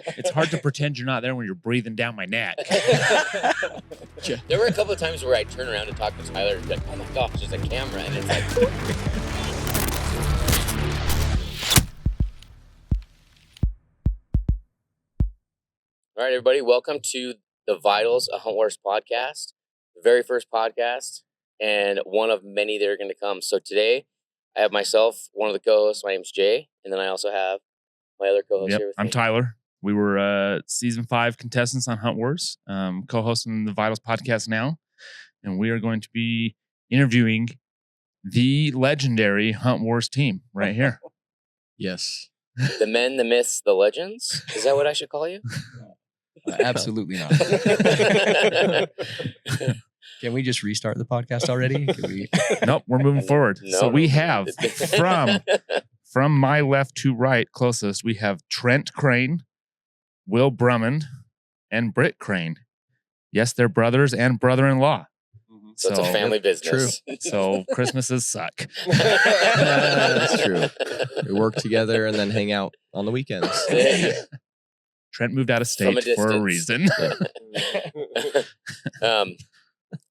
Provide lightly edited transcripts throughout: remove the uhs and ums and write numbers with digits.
It's hard to pretend you're not there when you're breathing down my neck. There were a couple of times where I'd turn around and talk to Tyler and be like, oh my gosh, there's a camera. And it's like... All right, everybody, welcome to the Vitals, a Hunt Warz podcast, the very first podcast, and one of many that are going to come. So today, I have myself, one of the co-hosts. My name's Jay, and then I also have my other co-host here with me. I'm Tyler. We were season 5 contestants on Hunt Warz, co-hosting the Vitals podcast now, and we are going to be interviewing the legendary Hunt Warz team right here. Yes. The men, the myths, the legends. Is that what I should call you? Absolutely not. Can we just restart the podcast already? Nope, we're moving forward. No. So we have from my left to right closest, we have Trent Crane, Will Brummond, and Britt Crane. Yes, they're brothers and brother-in-law. So it's a family business. True. So Christmases suck. That's true. We work together and then hang out on the weekends. Trent moved out of state for a reason. But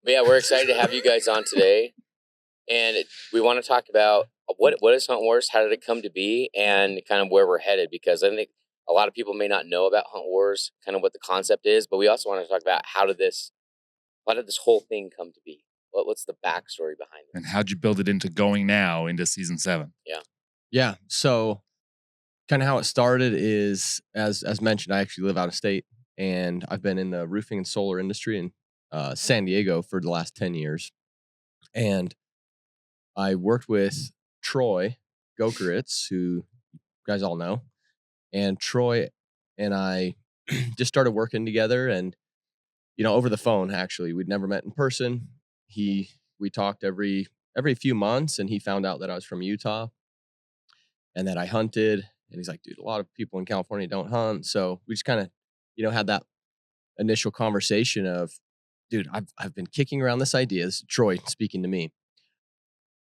yeah, we're excited to have you guys on today. And we want to talk about what is Hunt Warz, how did it come to be, and kind of where we're headed. Because I think a lot of people may not know about Hunt Warz, kind of what the concept is, but we also want to talk about how did this whole thing come to be? What's the backstory behind it? And how'd you build it into going now into season 7? Yeah. So kind of how it started is, as mentioned, I actually live out of state, and I've been in the roofing and solar industry in San Diego for the last 10 years. And I worked with Troy Gokeritz, who you guys all know. And Troy and I just started working together, and over the phone. Actually, we'd never met in person. We talked every few months, and he found out that I was from Utah and that I hunted. And he's like, dude, a lot of people in California don't hunt. So we just kind of, had that initial conversation of, dude, I've been kicking around this idea. This is Troy speaking to me.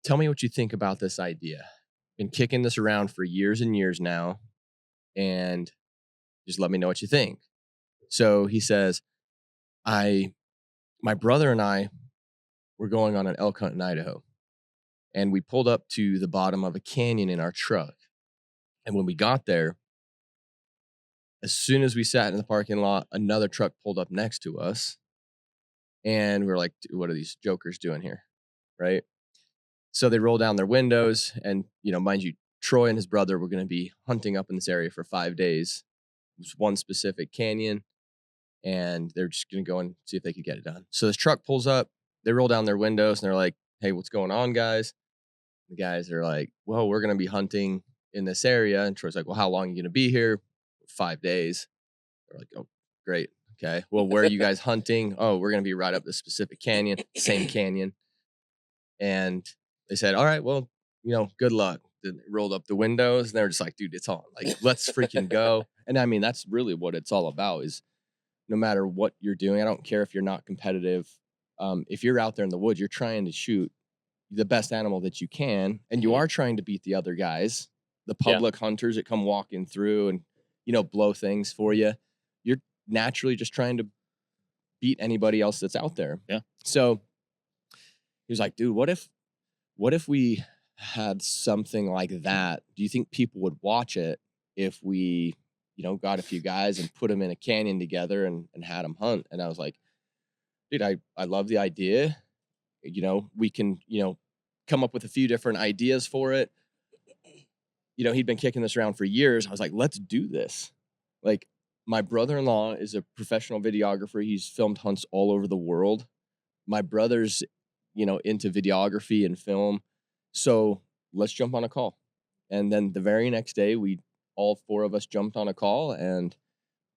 Tell me what you think about this idea. Been kicking this around for years and years now, and just let me know what you think. So he says, my brother and I were going on an elk hunt in Idaho, and we pulled up to the bottom of a canyon in our truck. And when we got there, as soon as we sat in the parking lot, another truck pulled up next to us, and we were like, what are these jokers doing here? Right? So they roll down their windows, and, mind you, Troy and his brother were going to be hunting up in this area for 5 days. It was one specific canyon, and they're just going to go and see if they could get it done. So this truck pulls up, they roll down their windows, and they're like, hey, what's going on, guys? The guys are like, well, we're going to be hunting in this area. And Troy's like, well, how long are you going to be here? 5 days. They're like, oh, great. Okay. Well, where are you guys hunting? Oh, we're going to be right up this specific canyon, same canyon. And they said, all right, well, good luck. Then they rolled up the windows, and they were just like, dude, it's on. Like, let's freaking go. And I mean, that's really what it's all about, is no matter what you're doing, I don't care if you're not competitive. If you're out there in the woods, you're trying to shoot the best animal that you can, and you are trying to beat the other guys, the public hunters that come walking through and, blow things for you. You're naturally just trying to beat anybody else that's out there. Yeah. So he was like, dude, what if we had something like that? Do you think people would watch it if we, got a few guys and put them in a canyon together and had them hunt? And I was like, dude, I love the idea. We can, come up with a few different ideas for it. He'd been kicking this around for years. I was like, let's do this. Like, my brother-in-law is a professional videographer. He's filmed hunts all over the world. My brother's, into videography and film. So let's jump on a call. And then the very next day, all 4 of us jumped on a call, and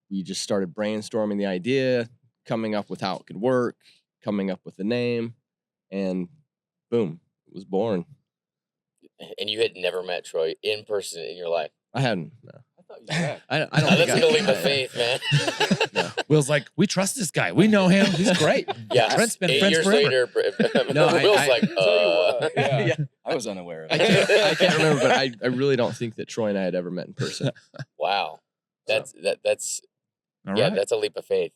we just started brainstorming the idea, coming up with how it could work, coming up with the name, and boom, it was born. And you had never met Troy in person in your life? I hadn't. No. I thought you had. I don't That's a leap of faith, man. No. Will's like, we trust this guy. We know him. He's great. Yeah. Trent's been 8 friends years forever. later, No, Will's like, Tell you what, Yeah. I was unaware of I it. can't remember, but I really don't think that Troy and I had ever met in person. wow. That's All yeah, right. that's a leap of faith.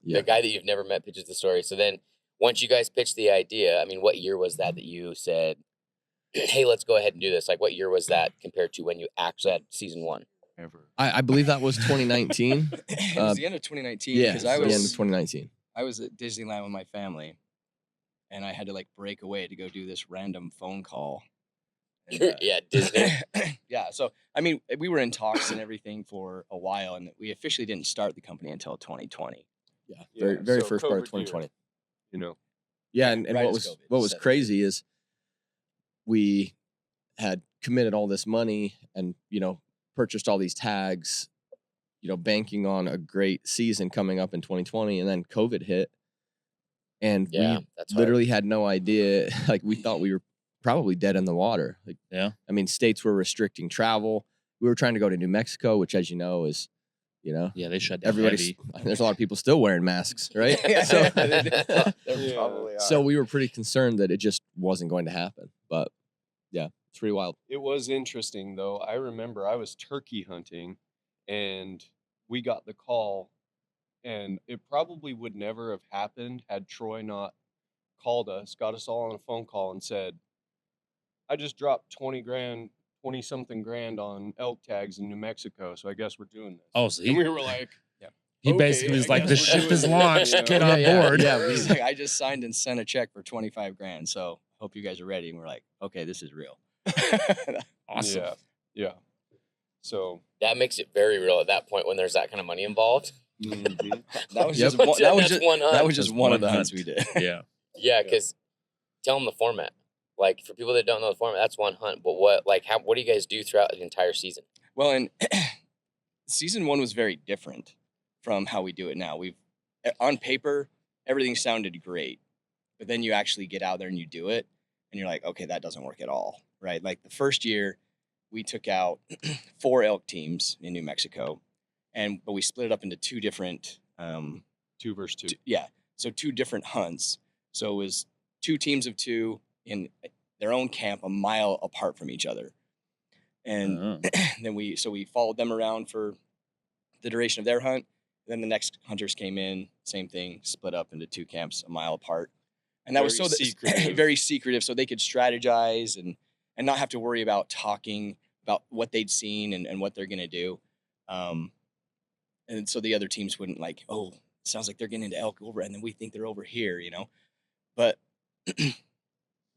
Yeah. The guy that you've never met pitches the story. So then once you guys pitched the idea, I mean, what year was that you said, hey, let's go ahead and do this? Like, what year was that compared to when you actually had season 1? Ever. I believe that was 2019. It was the end of 2019 Yeah, because the end of 2019. I was at Disneyland with my family, and I had to like break away to go do this random phone call. And, Yeah, Disney. yeah, so I mean, we were in talks and everything for a while, and we officially didn't start the company until 2020. Yeah, Yeah, very so first part of COVID year. 2020. You know. Yeah, and right what as was COVID what was set in. crazy is we had committed all this money and purchased all these tags, banking on a great season coming up in 2020, and then COVID hit, and Yeah, we that's hard. literally had no idea. Like we thought we were probably dead in the water. Like Yeah. I mean, states were restricting travel. We were trying to go to New Mexico, which, as you know, is Yeah, they shut down everybody's. heavy. There's a lot of people still wearing masks, right? Yeah, So, there Yeah. probably are. so we were pretty concerned that it just wasn't going to happen. But yeah, it's pretty wild. It was interesting though. I remember I was turkey hunting and we got the call, and it probably would never have happened had Troy not called us, got us all on a phone call and said, I just dropped 20 something grand on elk tags in New Mexico, so I guess we're doing this. Oh, so And we were like, he okay, basically was I like, guess the we're ship doing is it," launched. you know? Get on board. Yeah, He's like, I just signed and sent a check for 25 grand, so hope you guys are ready. And we're like, okay, this is real. Awesome. Yeah. So That makes it very real at that point when there's that kind of money involved. mhm. That was Yep. just one, that was That's just one hunt. that was just Just one of one the hunts hunt. we did. Yeah. Yeah, because tell them the format. Like for people that don't know the format, that's one hunt. But what do you guys do throughout the entire season? Well, and season 1 was very different from how we do it now. On paper, everything sounded great, but then you actually get out there and you do it, and you're like, okay, that doesn't work at all, right? Like the first year, we took out 4 elk teams in New Mexico, but we split it up into 2 different, 2 versus 2. so 2 different hunts. So it was 2 teams of 2 in their own camp a mile apart from each other. And Oh. then we followed them around for the duration of their hunt. Then the next hunters came in, same thing, split up into 2 camps a mile apart. And that was Very so that secretive. very secretive, so they could strategize and not have to worry about talking about what they'd seen and what they're gonna do. And so the other teams wouldn't like, oh, it sounds like they're getting into elk over, and then we think they're over here, But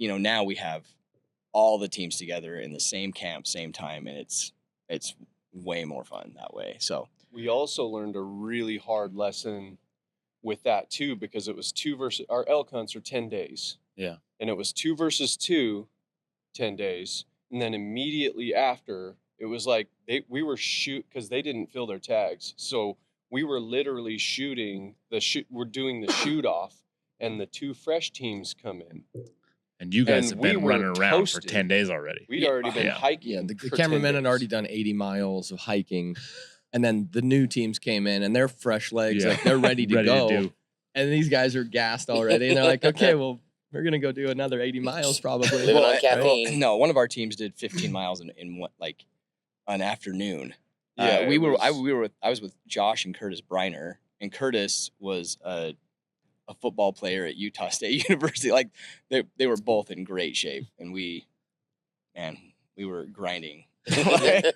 now we have all the teams together in the same camp, same time, and it's way more fun that way. So We also learned a really hard lesson with that too, because it was 2 versus our elk hunts are 10 days. Yeah. And it was 2 versus 2, 10 days. And then immediately after, it was like we were because they didn't fill their tags. So we were literally shooting we're doing the shoot off, and the 2 fresh teams come in. And you guys And have we been were running around toasted. for 10 days already. We'd already been Yeah. hiking. Yeah, the for 10 cameramen had days. already done 80 miles of hiking, and then the new teams came in, and they're fresh legs, Yeah. like they're ready to Ready to go. do. And these guys are gassed already, and they're like, okay, well, we're gonna go do another 80 miles probably. Living on caffeine. no, one of our teams did 15 miles in what, like an afternoon. Yeah, I it was with Josh and Curtis Briner, and Curtis was a football player at Utah State University. Like they were both in great shape, and we were grinding. Like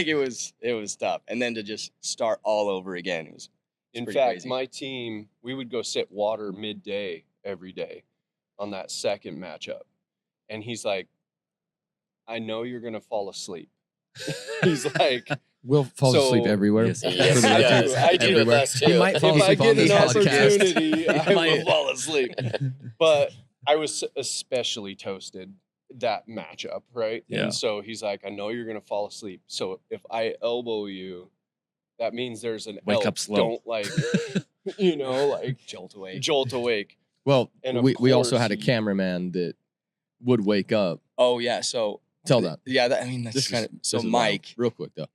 it was tough, and then to just start all over again, it was In pretty fact, crazy. my team, we would go sit water midday every day on that second matchup. And he's like, I know you're going to fall asleep. He's like, We'll fall asleep So- everywhere. Yes, Yes, For the I record, do. I do with everywhere. us, He too. might fall if I asleep on get an this podcast. opportunity, I will might. fall asleep. But I was especially toasted that matchup, right? Yeah. And so he's like, I know you're going to fall asleep. So if I elbow you, that means there's an Wake elk. up slow. Don't like, like jolt away. jolt awake. Well, And of we also course had a he- cameraman that would wake up. Oh yeah, so Tell that. yeah, that's kind of so. This is Mike, wild. Real quick though.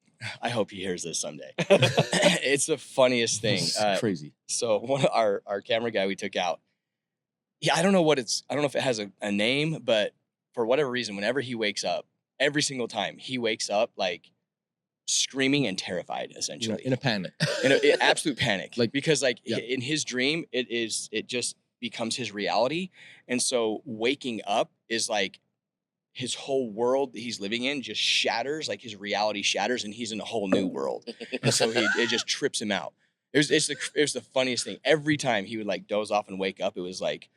I hope he hears this someday. It's the funniest thing. It's crazy. So one of our camera guy we took out. Yeah, I don't know if it has a name, but for whatever reason, whenever he wakes up, every single time he wakes up like screaming and terrified, essentially. In a panic. In absolute panic. Like, because like yeah. in his dream, it just becomes his reality. And so waking up is like his whole world that he's living in just shatters, like his reality shatters, and he's in a whole new world. And so it just trips him out. It was the funniest thing. Every time he would like doze off and wake up, it was like,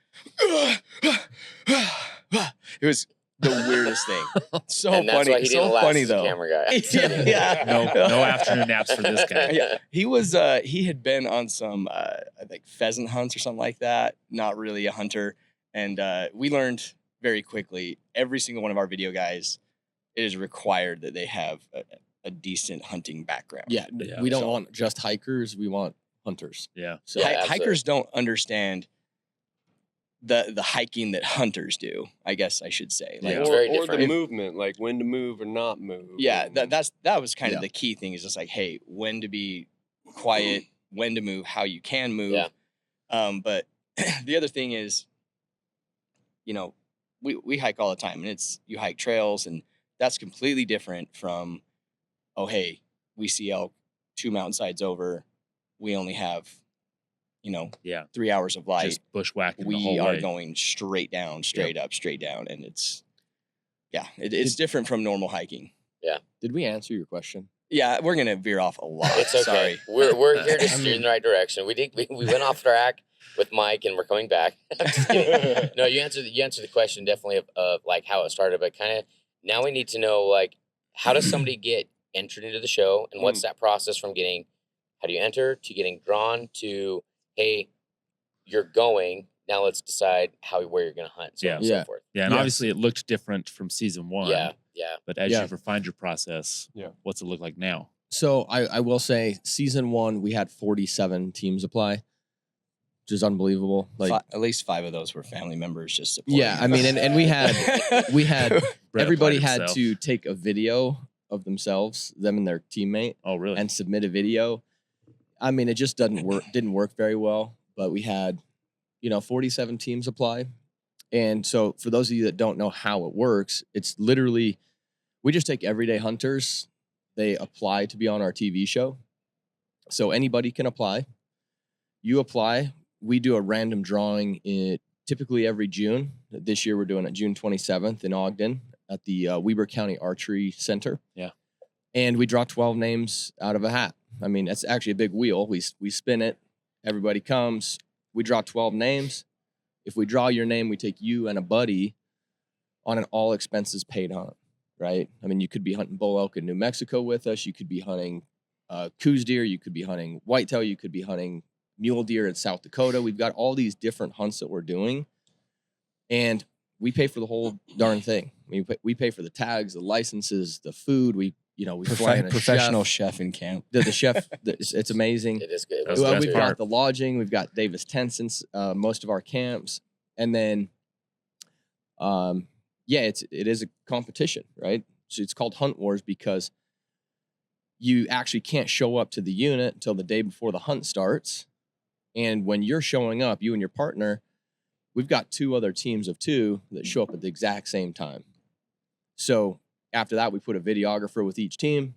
it was the weirdest thing. So And that's funny. why he didn't So last funny as a though. camera guy. Yeah. No afternoon naps for this guy. Yeah, he had been on some like pheasant hunts or something like that. Not really a hunter, and we learned very quickly. Every single one of our video guys, it is required that they have a decent hunting background. Yeah, we don't want just hikers. We want hunters. Yeah. So Yeah. Hikers don't understand the hiking that hunters do. I guess I should say. Like, Yeah. It's very Or the different. movement, like when to move or not move. yeah, and- that was kind of Yeah. the key thing. Is just like, hey, when to be quiet, when to move, how you can move. Yeah. But the other thing is, you know, we hike all the time, and you hike trails, and that's completely different from, oh, hey, we see elk 2 mountainsides over, we only have, Yeah. 3 hours of light. Just bushwhacking the We whole are way. going straight down, straight up, straight down, and it's different from normal hiking. did we answer your question? Yeah, we're gonna veer off a lot. It's okay. Sorry. We're here to I steer mean- in the right direction. We went off track with Mike, and we're coming back. I'm just kidding. No, you answered the question definitely of like how it started, but kind of now we need to know like how does somebody get entered into the show, and what's that process from getting how do you enter to getting drawn to hey, you're going now. Let's decide where you're going to hunt, so on and Yeah. so forth. Yeah, and Yeah. obviously it looked different from season 1. Yeah. But as Yeah. you refined your process, Yeah. what's it look like now? So I will say, season 1 we had 47 teams apply, which is unbelievable. Like, At least 5 of those were family members just supporting. yeah, I mean, and we had Brett everybody applied had himself. to take a video of themselves, them and their teammate, Oh, really? and submit a video. I mean, it just didn't work very well, but we had 47 teams apply. And so for those of you that don't know how it works, it's literally we just take everyday hunters, they apply to be on our TV show. So anybody can apply. You apply, we do a random drawing typically every June. This year we're doing it June 27th in Ogden at the Weber County Archery Center. Yeah. And we draw 12 names out of a hat. I mean, that's actually a big wheel. We spin it. Everybody comes. We draw 12 names. If we draw your name, we take you and a buddy on an all expenses paid hunt, right? I mean, you could be hunting bull elk in New Mexico with us. You could be hunting coos deer. You could be hunting whitetail. You could be hunting mule deer in South Dakota. We've got all these different hunts that we're doing, and we pay for the whole darn thing. We pay for the tags, the licenses, the food. We fly in a professional chef. chef in camp. The chef, it's amazing. It is good. That's the Well, best we've part. got the lodging. We've got Davis tents in most of our camps, and then, it is a competition, right? So it's called Hunt Warz because you actually can't show up to the unit until the day before the hunt starts, and when you're showing up, you and your partner, we've got 2 other teams of 2 that show up at the exact same time. So after that, we put a videographer with each team.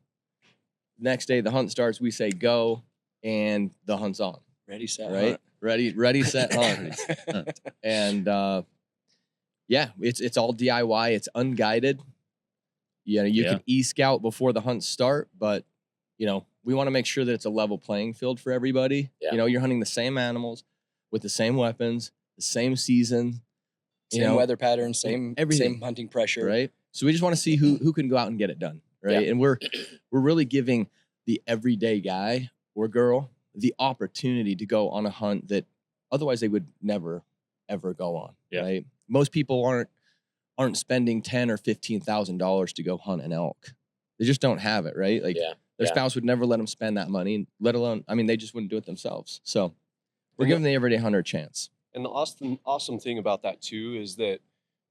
Next day, the hunt starts. We say go, and the hunt's on. Ready, set, Right? hunt. Ready, set, hunt. And it's all DIY. It's unguided. You Yeah. can e-scout before the hunts start, but we want to make sure that it's a level playing field for everybody. Yeah. You're hunting the same animals with the same weapons, the same season, Same weather pattern, same everything. hunting pressure. right? So we just want to see who can go out and get it done, right? Yeah. And we're really giving the everyday guy or girl the opportunity to go on a hunt that otherwise they would never ever go on, Yeah. right? Most people aren't spending $10,000 or $15,000 to go hunt an elk. They just don't have it, right? Like Yeah. their Yeah. spouse would never let them spend that money, let alone, they just wouldn't do it themselves. So we're And giving the everyday hunter a chance. And the awesome thing about that too is that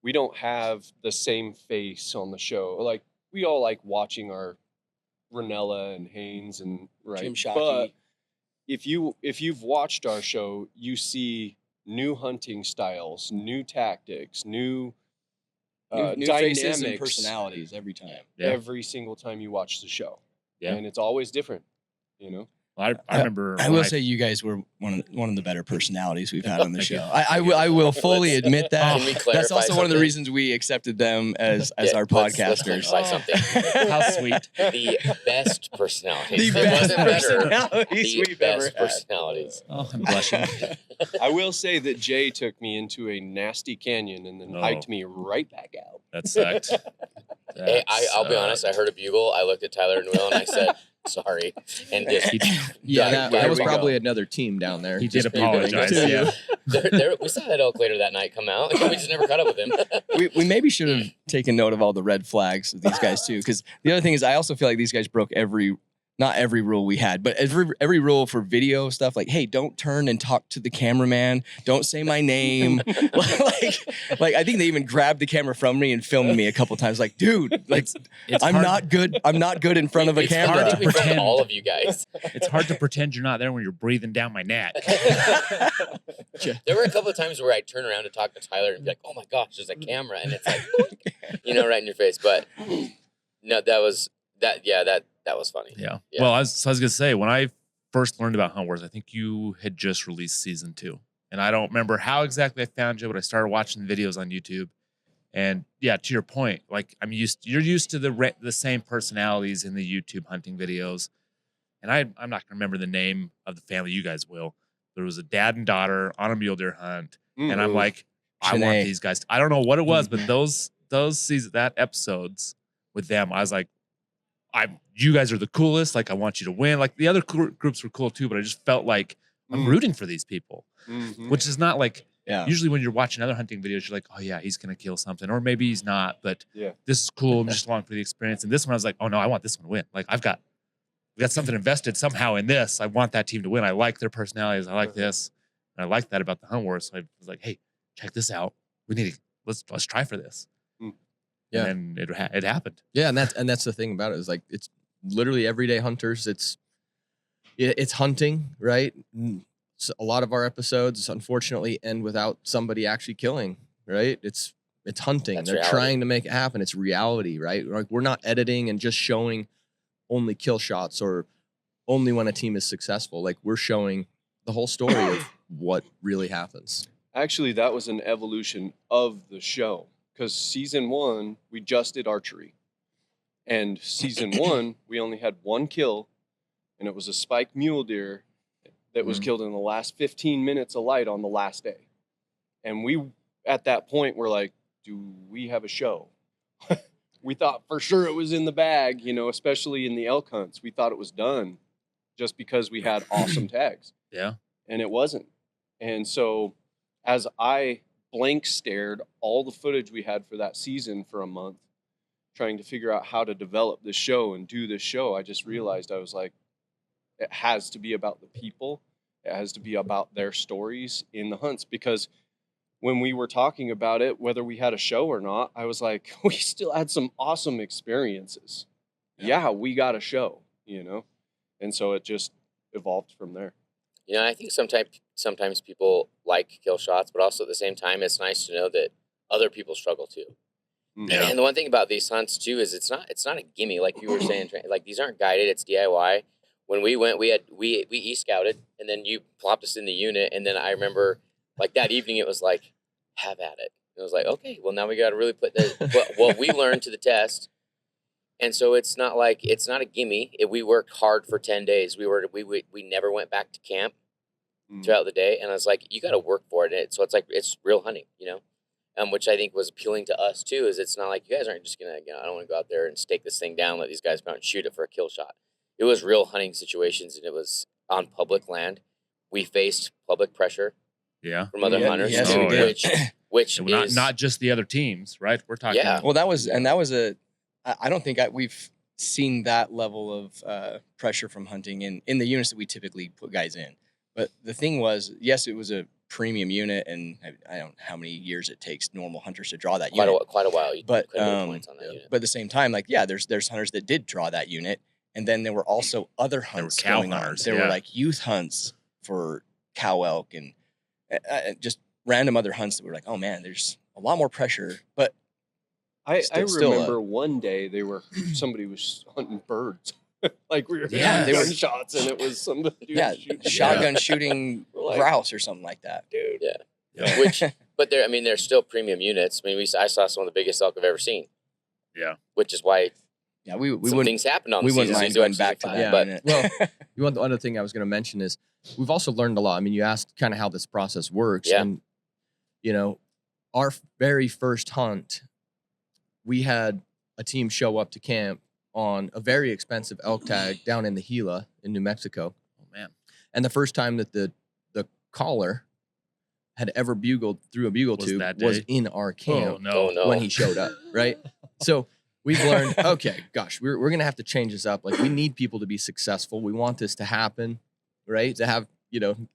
we don't have the same face on the show. Like we all like watching our Ranella and Haynes and Jim right. Shockey. But if you've watched our show, you see new hunting styles, new tactics, new New faces and dynamics personalities every time. Yeah. every single time you watch the show. Yeah. And it's always different, you know? I remember. I when will say you guys were one of the better personalities we've had on the Thank you. show. I will fully admit that. Can we clarify That's also one of the something? reasons we accepted them as our Let's podcasters. clarify something. How sweet. The best personalities. The It best wasn't better. personalities The we've ever best had. personalities. Oh, I'm blushing. I will say that Jay took me into a nasty canyon and then Oh. hiked me right back out. That sucked. Hey, I'll be honest. I heard a bugle. I looked at Tyler and Will and I said, "Sorry," and just Yeah, There that was we go. probably another team down there. He did just beeping apologize. to you. Yeah. we saw that elk later that night come out. We just never caught up with him. We maybe should have taken note of all the red flags of these guys too, because the other thing is I also feel like these guys broke not every rule we had, but every rule for video stuff. Like, hey, don't turn and talk to the cameraman. Don't say my name. like I think they even grabbed the camera from me and filmed me a couple times. Like, dude, like It's I'm hard- not good. I'm not good in front of a It's camera. hard to pretend. pretend all of you guys. It's hard to pretend you're not there when you're breathing down my neck. There were a couple of times where I'd turn around to talk to Tyler and be like, "Oh my gosh, there's a camera," and it's like, right in your face. But no, that was funny. Yeah. Yeah. Well, I was gonna say, when I first learned about Hunt Warz, I think you had just released season 2, and I don't remember how exactly I found you, but I started watching the videos on YouTube. And yeah, to your point, like you're used to the same personalities in the YouTube hunting videos, and I'm not gonna remember the name of the family. You guys will. There was a dad and daughter on a mule deer hunt, and I'm like, I want Shanae. these guys. I don't know what it was, but those episodes with them, I was like, you guys are the coolest. Like, I want you to win. Like, the other groups were cool too, but I just felt like I'm rooting for these people, which is not like, Yeah. usually when you're watching other hunting videos, you're like, oh yeah, he's going to kill something, or maybe he's not, but Yeah. this is cool. I'm just along for the experience. And this one, I was like, oh no, I want this one to win. Like, we got something invested somehow in this. I want that team to win. I like their personalities. I like this. And I like that about the Hunt Warz. So I was like, hey, check this out. We need to, let's try for this. Yeah. And then it happened. Yeah, and that's the thing about it is like it's literally everyday hunters. It's hunting, right? So a lot of our episodes unfortunately end without somebody actually killing, right? It's hunting. That's They're reality. trying to make it happen. It's reality, right? Like we're not editing and just showing only kill shots or only when a team is successful. Like we're showing the whole story of what really happens. Actually, that was an evolution of the show because season 1, we just did archery. And season 1, we only had one kill, and it was a spiked mule deer that was killed in the last 15 minutes of light on the last day. And we, at that point, were like, do we have a show? We thought for sure it was in the bag, especially in the elk hunts. We thought it was done just because we had awesome tags. Yeah. And it wasn't. And so as I blank stared all the footage we had for that season for a month, trying to figure out how to develop this show and do this show, I just realized I was like, it has to be about the people. It has to be about their stories in the hunts. Because when we were talking about it, whether we had a show or not, I was like, we still had some awesome experiences. Yeah, we got a show, And so it just evolved from there. I think sometimes people like kill shots, but also at the same time, it's nice to know that other people struggle too. Yeah. And the one thing about these hunts too is it's not a gimme, like you were saying. Like these aren't guided; it's DIY. When we went, we e-scouted, and then you plopped us in the unit, and then I remember like that evening, it was like, have at it. And it was like, okay, well now we got to really put what we learned to the test. And so it's not a gimme. We worked hard for 10 days. We never went back to camp throughout the day. And I was like, you got to work for it. So it's like, it's real hunting, which I think was appealing to us too, is it's not like you guys aren't just going to, I don't want to go out there and stake this thing down, let these guys go out and shoot it for a kill shot. It was real hunting situations, and it was on public land. We faced public pressure from other hunters, yes, we did. which So is not just the other teams, right? We're talking. Yeah. Well, that was I don't think we've seen that level of pressure from hunting in the units that we typically put guys in. But the thing was, yes, it was a premium unit, and I don't know how many years it takes normal hunters to draw that unit. quite a while. You But couldn't get points on that unit. but at the same time, like there's hunters that did draw that unit, and then there were also other There were hunts cow going on. hunters, There yeah. were like youth hunts for cow elk and just random other hunts that were like, oh man, there's a lot more pressure. But I Still, remember one day somebody was hunting birds. Like we were Yeah, they doing were- shots, and it was some dude shooting. shotgun shooting We're like, grouse or something like that. dude. Yeah. Which, but they're still premium units. I mean, I saw some of the biggest elk I've ever seen. Yeah. Which is why Yeah, we some wouldn't things happened on we the wouldn't season. mind So going it's back to fine. that. But unit. Well, the other thing I was going to mention is we've also learned a lot. I mean, you asked kind of how this process works. Yeah. And, you know, our very first hunt, we had a team show up to camp on a very expensive elk tag down in the Gila in New Mexico. Oh man. And the first time that the caller had ever bugled through a bugle Was tube that was day? in our Oh camp no. Oh, no. when he showed up, right? So we've learned, okay, gosh, we're going to have to change this up. Like, we need people to be successful. We want this to happen, right? To have,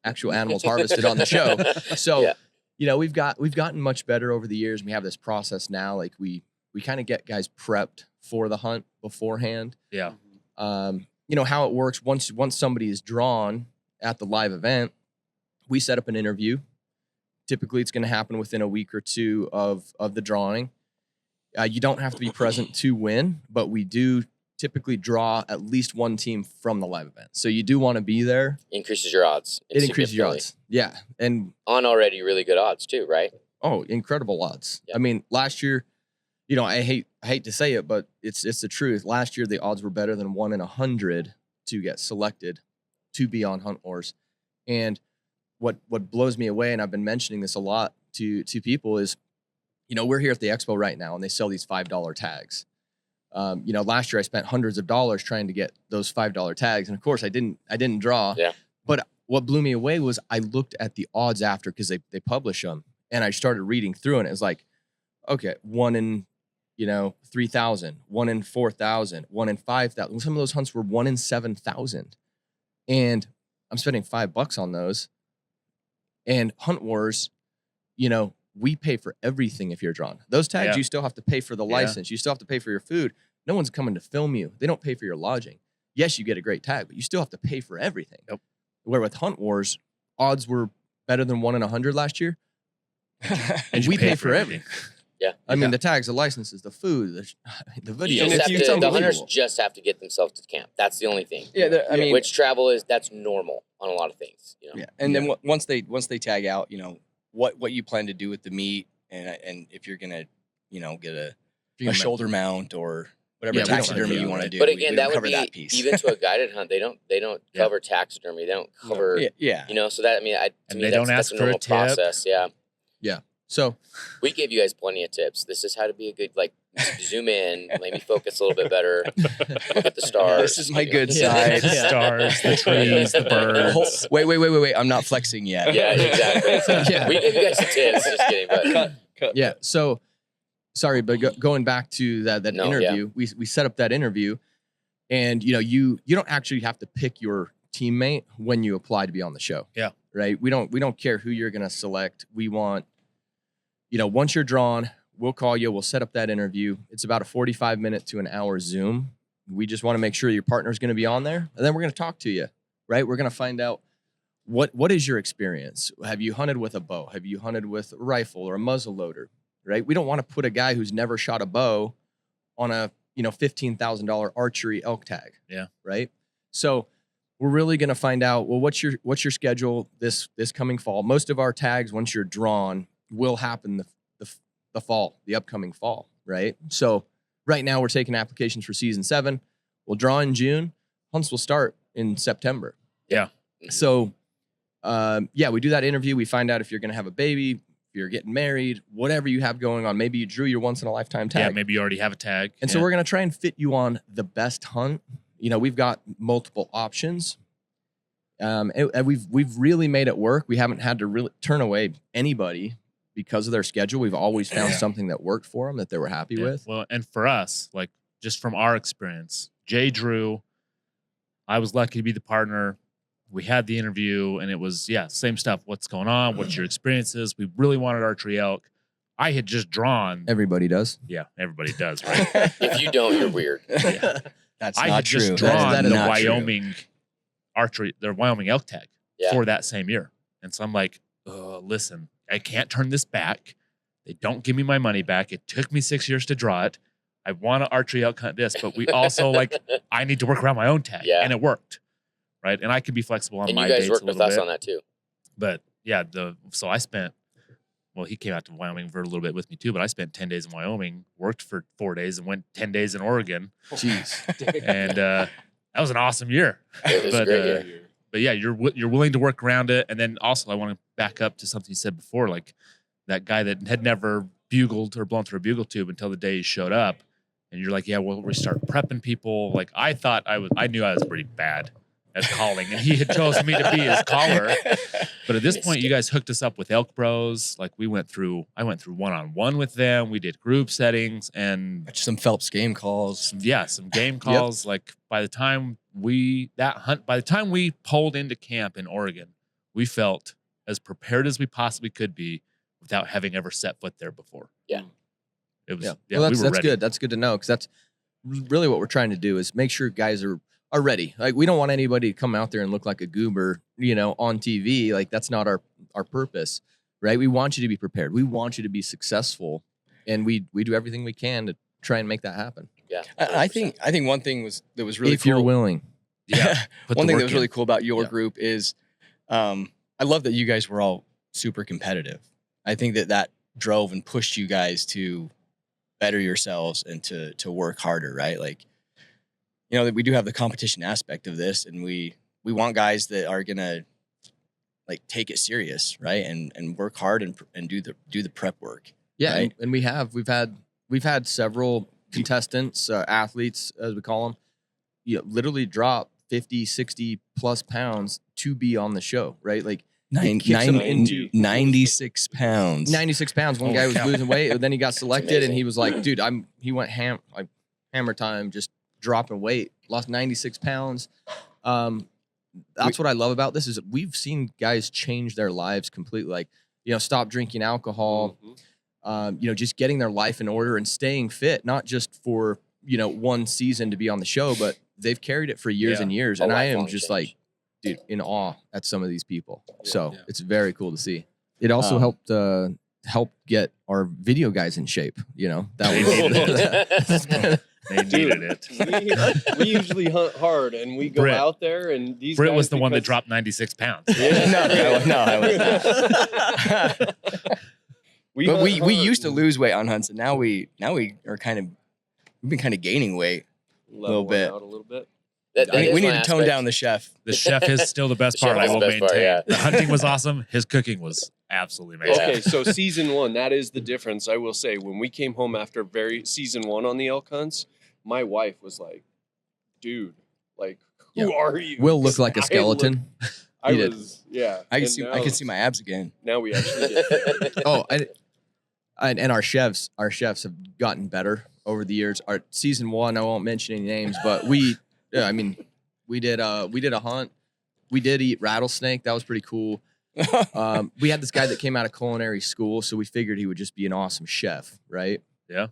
actual animals harvested on the show. So, Yeah. we've gotten much better over the years. We have this process now. Like, we kind of get guys prepped for the hunt beforehand. Yeah. How it works once somebody is drawn at the live event, we set up an interview. Typically, it's going to happen within a week or two of the drawing. You don't have to be present to win, but we do typically draw at least one team from the live event. So you do want to be there. Increases your odds. It increases your significantly. odds. Yeah. And, On already really good odds too, right? oh, incredible odds. Yeah. I mean, last year, I hate to say it, but it's the truth. Last year, the odds were better than 1 in 100 to get selected to be on Hunt Warz. And what blows me away, and I've been mentioning this a lot to people, is, we're here at the expo right now, and they sell these $5 tags. Last year I spent hundreds of dollars trying to get those $5 tags, and of course I didn't draw. Yeah. But what blew me away was I looked at the odds after, because they publish them, and I started reading through, and it was like, okay, 1 in 3,000, 1 in 4,000, 1 in 5,000. Some of those hunts were 1 in 7,000, and I'm spending $5 on those. And Hunt Warz, we pay for everything if you're drawn. Those tags, Yeah. you still have to pay for the Yeah. license. You still have to pay for your food. No one's coming to film you. They don't pay for your lodging. Yes, you get a great tag, but you still have to pay for everything. Yep. Where with Hunt Warz, odds were better than 1 in 100 last year. And you we pay for everything. Yeah. I mean, the tags, the licenses, the food, the You video. just if have you- to, It's the hunters unbelievable. just have to get themselves to camp. That's the only thing. Yeah, I mean, Which travel that's normal on a lot of things. yeah. And then once they tag out, what you plan to do with the meat, and if you're gonna, get a shoulder mount or whatever Yeah, we don't taxidermy do you that, want to right? do. But we again, don't that would cover be that piece. even to a guided hunt. They don't Yeah. cover taxidermy. They don't cover. yeah. So that to And me, they that's, don't that's ask a for a normal tip. process. Yeah. So We gave you guys plenty of tips. This is how to be a good, zoom in, maybe focus a little bit better. Look at the stars. This is my good Yeah. side. The stars, the trees, the birds. Wait. I'm not flexing yet. Yeah, exactly. So Yeah. We gave you guys some tips. Just kidding, but Cut. yeah. So sorry, but going back to that No, interview, we set up that interview, and you don't actually have to pick your teammate when you apply to be on the show. Yeah. Right. We don't care who you're gonna select. We want, once you're drawn, we'll call you. We'll set up that interview. It's about a 45-minute to an hour Zoom. We just want to make sure your partner's going to be on there, and then we're going to talk to you. Right. We're going to find out what is your experience. Have you hunted with a bow? Have you hunted with a rifle or a muzzle loader? Right. We don't want to put a guy who's never shot a bow on a $15,000 archery elk tag. Yeah. Right. So we're really going to find out, well, what's your schedule this coming fall? Most of our tags, once you're drawn, will happen the fall, the upcoming fall, right? So right now we're taking applications for season 7. We'll draw in June. Hunts will start in September. Yeah. So, we do that interview. We find out if you're going to have a baby, if you're getting married, whatever you have going on. Maybe you drew your once in a lifetime tag. Yeah, maybe you already have a tag. And so we're going to try and fit you on the best hunt. We've got multiple options. And we've really made it work. We haven't had to really turn away anybody because of their schedule. We've always found something that worked for them that they were happy with. Well, and for us, just from our experience, Jay drew. I was lucky to be the partner. We had the interview, and it was same stuff. What's going on? What's your experiences? We really wanted archery elk. I had just drawn. Everybody does. Yeah, everybody does, right? if you don't, you're weird. Yeah. That's I not had true. just drawn That is the not true. Wyoming archery, their Wyoming elk tag Yeah. for that same year. And so I'm like, listen, I can't turn this back. They don't give me my money back. It took me 6 years to draw it. I want to archery elk hunt this, but we also like I need to work around my own tag, Yeah. and it worked, right? And I could be flexible on And my you guys dates worked a with little us bit. on that too. But yeah, so I spent. Well, he came out to Wyoming for a little bit with me too, but I spent 10 days in Wyoming, worked for 4 days, and went 10 days in Oregon. Jeez. And that was an awesome year. It was a great year. But yeah, you're willing to work around it. And then also, I want to back up to something you said before, like that guy that had never bugled or blown through a bugle tube until the day he showed up. And you're like, yeah, well, we start prepping people. Like I knew I was pretty bad at calling, and he had chosen me to be his caller. But at this point, you guys hooked us up with Elk Bros. Like I went through one-on-one with them. We did group settings and Some Phelps game calls. some game calls. Like by the time we pulled into camp in Oregon, we felt as prepared as we possibly could be without having ever set foot there before. Yeah. It was, Well, we were that's ready. good. That's good to know, because that's really what we're trying to do is make sure guys are ready. Like we don't want anybody to come out there and look like a goober, on TV. Like that's not our purpose, right? We want you to be prepared. We want you to be successful, and we do everything we can to try and make that happen. Yeah. I think one thing that was really if cool. you're willing. Yeah. One thing that was really cool about your Yeah. group is I love that you guys were all super competitive. I think that drove and pushed you guys to better yourselves and to work harder, right? Like, that we do have the competition aspect of this, and we want guys that are gonna like take it serious, right? And work hard and do the prep work. Yeah, Right. and we've had several contestants, athletes as we call them, literally drop 50, 60 plus pounds to be on the show, right? Like it kicks them into 96 pounds. 96 pounds. One Holy guy was cow. losing weight, and then he got selected, and amazing. he was like, dude, he went hammer time, just dropping weight, lost 96 pounds. That's what I love about this is we've seen guys change their lives completely. Like, stop drinking alcohol, just getting their life in order and staying fit, not just for, one season to be on the show, but they've carried it for years Yeah. and years. A And I am lifelong just change. like, dude, in awe at some of these people. So Yeah. it's very cool to see. It also helped get our video guys in shape. That They needed it. We usually hunt hard, and we go Brit. out there, and these Britt guys, was the one that because- dropped 96 pounds. Yeah. No, I was not. But hunt we hard used to and lose weight on hunts, and now we are we've been kind of gaining weight. level little bit. out a little bit. That We is need one to tone aspect. down the chef. The chef is still the best The chef part. I is will the best maintain. part, yeah. The hunting was awesome. His cooking was absolutely amazing. Yeah. Okay, so season one, that is the difference. I will say, when we came home after season one on the elk hunts, my wife was like, "Dude, like, who are you?" will look like a I skeleton. I He did. was, yeah. I And can see my abs again. Now we actually get Oh, and our chefs have gotten better over the years. Our season one, I won't mention any names, but we did a hunt. We did eat rattlesnake. That was pretty cool. We had this guy that came out of culinary school, so we figured he would just be an awesome chef, right? Yeah.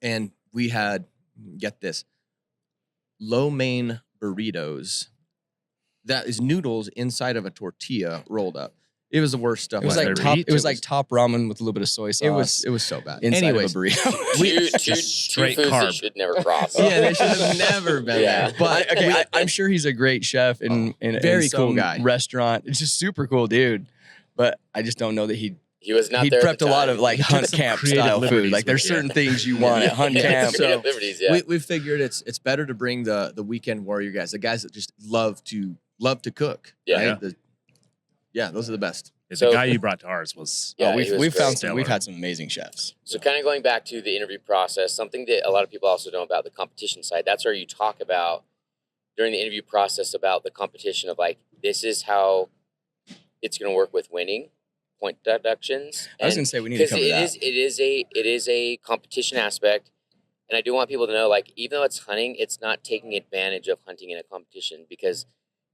And we had, get this, lo mein burritos. That is noodles inside of a tortilla rolled up. It was the worst stuff. It was I've like ever top. eaten. It was like top ramen with a little bit of soy sauce. It was so bad. inside Anyways, of a burrito. two Just straight foods that carb. should never cross. yeah, they should have never been Yeah. there. But I'm sure he's a great chef and very cool some guy. restaurant. It's just super cool dude. But I just don't know that he He was not there. prepped at the a lot time. of like He took hunt some camp creative style food. liberties Like there's with it. certain things you want at hunt Yeah, camp. creative So, liberties, yeah. we figured it's better to bring the weekend warrior guys, the guys that just love to cook. Yeah. Right? Those are the best. The So- guy you brought to ours was Yeah, Oh, he was we've great. found Stellar. we've had some amazing chefs. So kind of going back to the interview process, something that a lot of people also know about the competition side, that's where you talk about during the interview process about the competition of like, this is how it's going to work with winning point deductions. I was gonna say we need to Because cover that. it is a competition aspect. And I do want people to know, like, even though it's hunting, it's not taking advantage of hunting in a competition because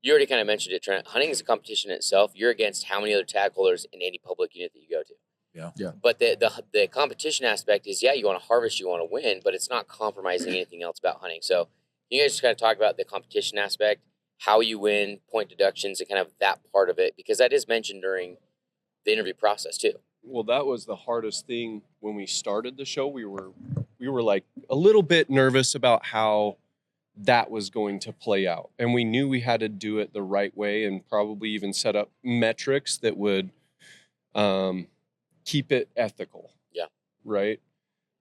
you already kind of mentioned it, Trent. Hunting is a competition in itself. You're against how many other tag holders in any public unit that you go to. Yeah. But the competition aspect is, yeah, you want to harvest, you want to win, but it's not compromising anything else about hunting. So you guys just kind of talk about the competition aspect, how you win, point deductions, and kind of that part of it, because that is mentioned during the interview process too. Well, that was the hardest thing when we started the show. We were were like a little bit nervous about how that was going to play out. And we knew we had to do it the right way and probably even set up metrics that would keep it ethical. Yeah. Right.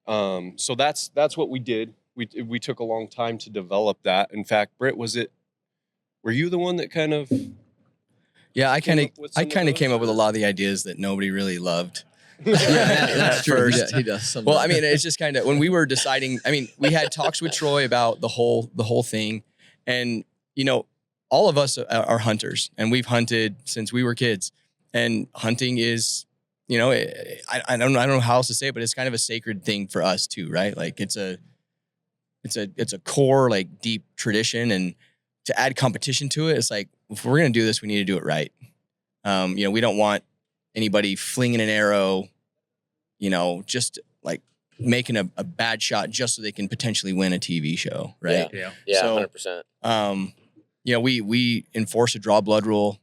So that's what we did. We took a long time to develop that. In fact, Britt, were you the one that kind of? Yeah, I kind of came up with a or- lot of the ideas that nobody really loved. That's At true. first. He does. Well, I mean, it's just kind of when we were deciding. I mean, we had talks with Troy about the whole thing, and all of us are hunters, and we've hunted since we were kids. And hunting is, I don't know how else to say it, but it's kind of a sacred thing for us too, right? Like it's a core, like deep tradition, and to add competition to it, it's like if we're gonna do this, we need to do it right. We don't want anybody flinging an arrow, just like making a bad shot just so they can potentially win a TV show, right? Yeah. Yeah, So, 100%. We enforce a draw blood rule.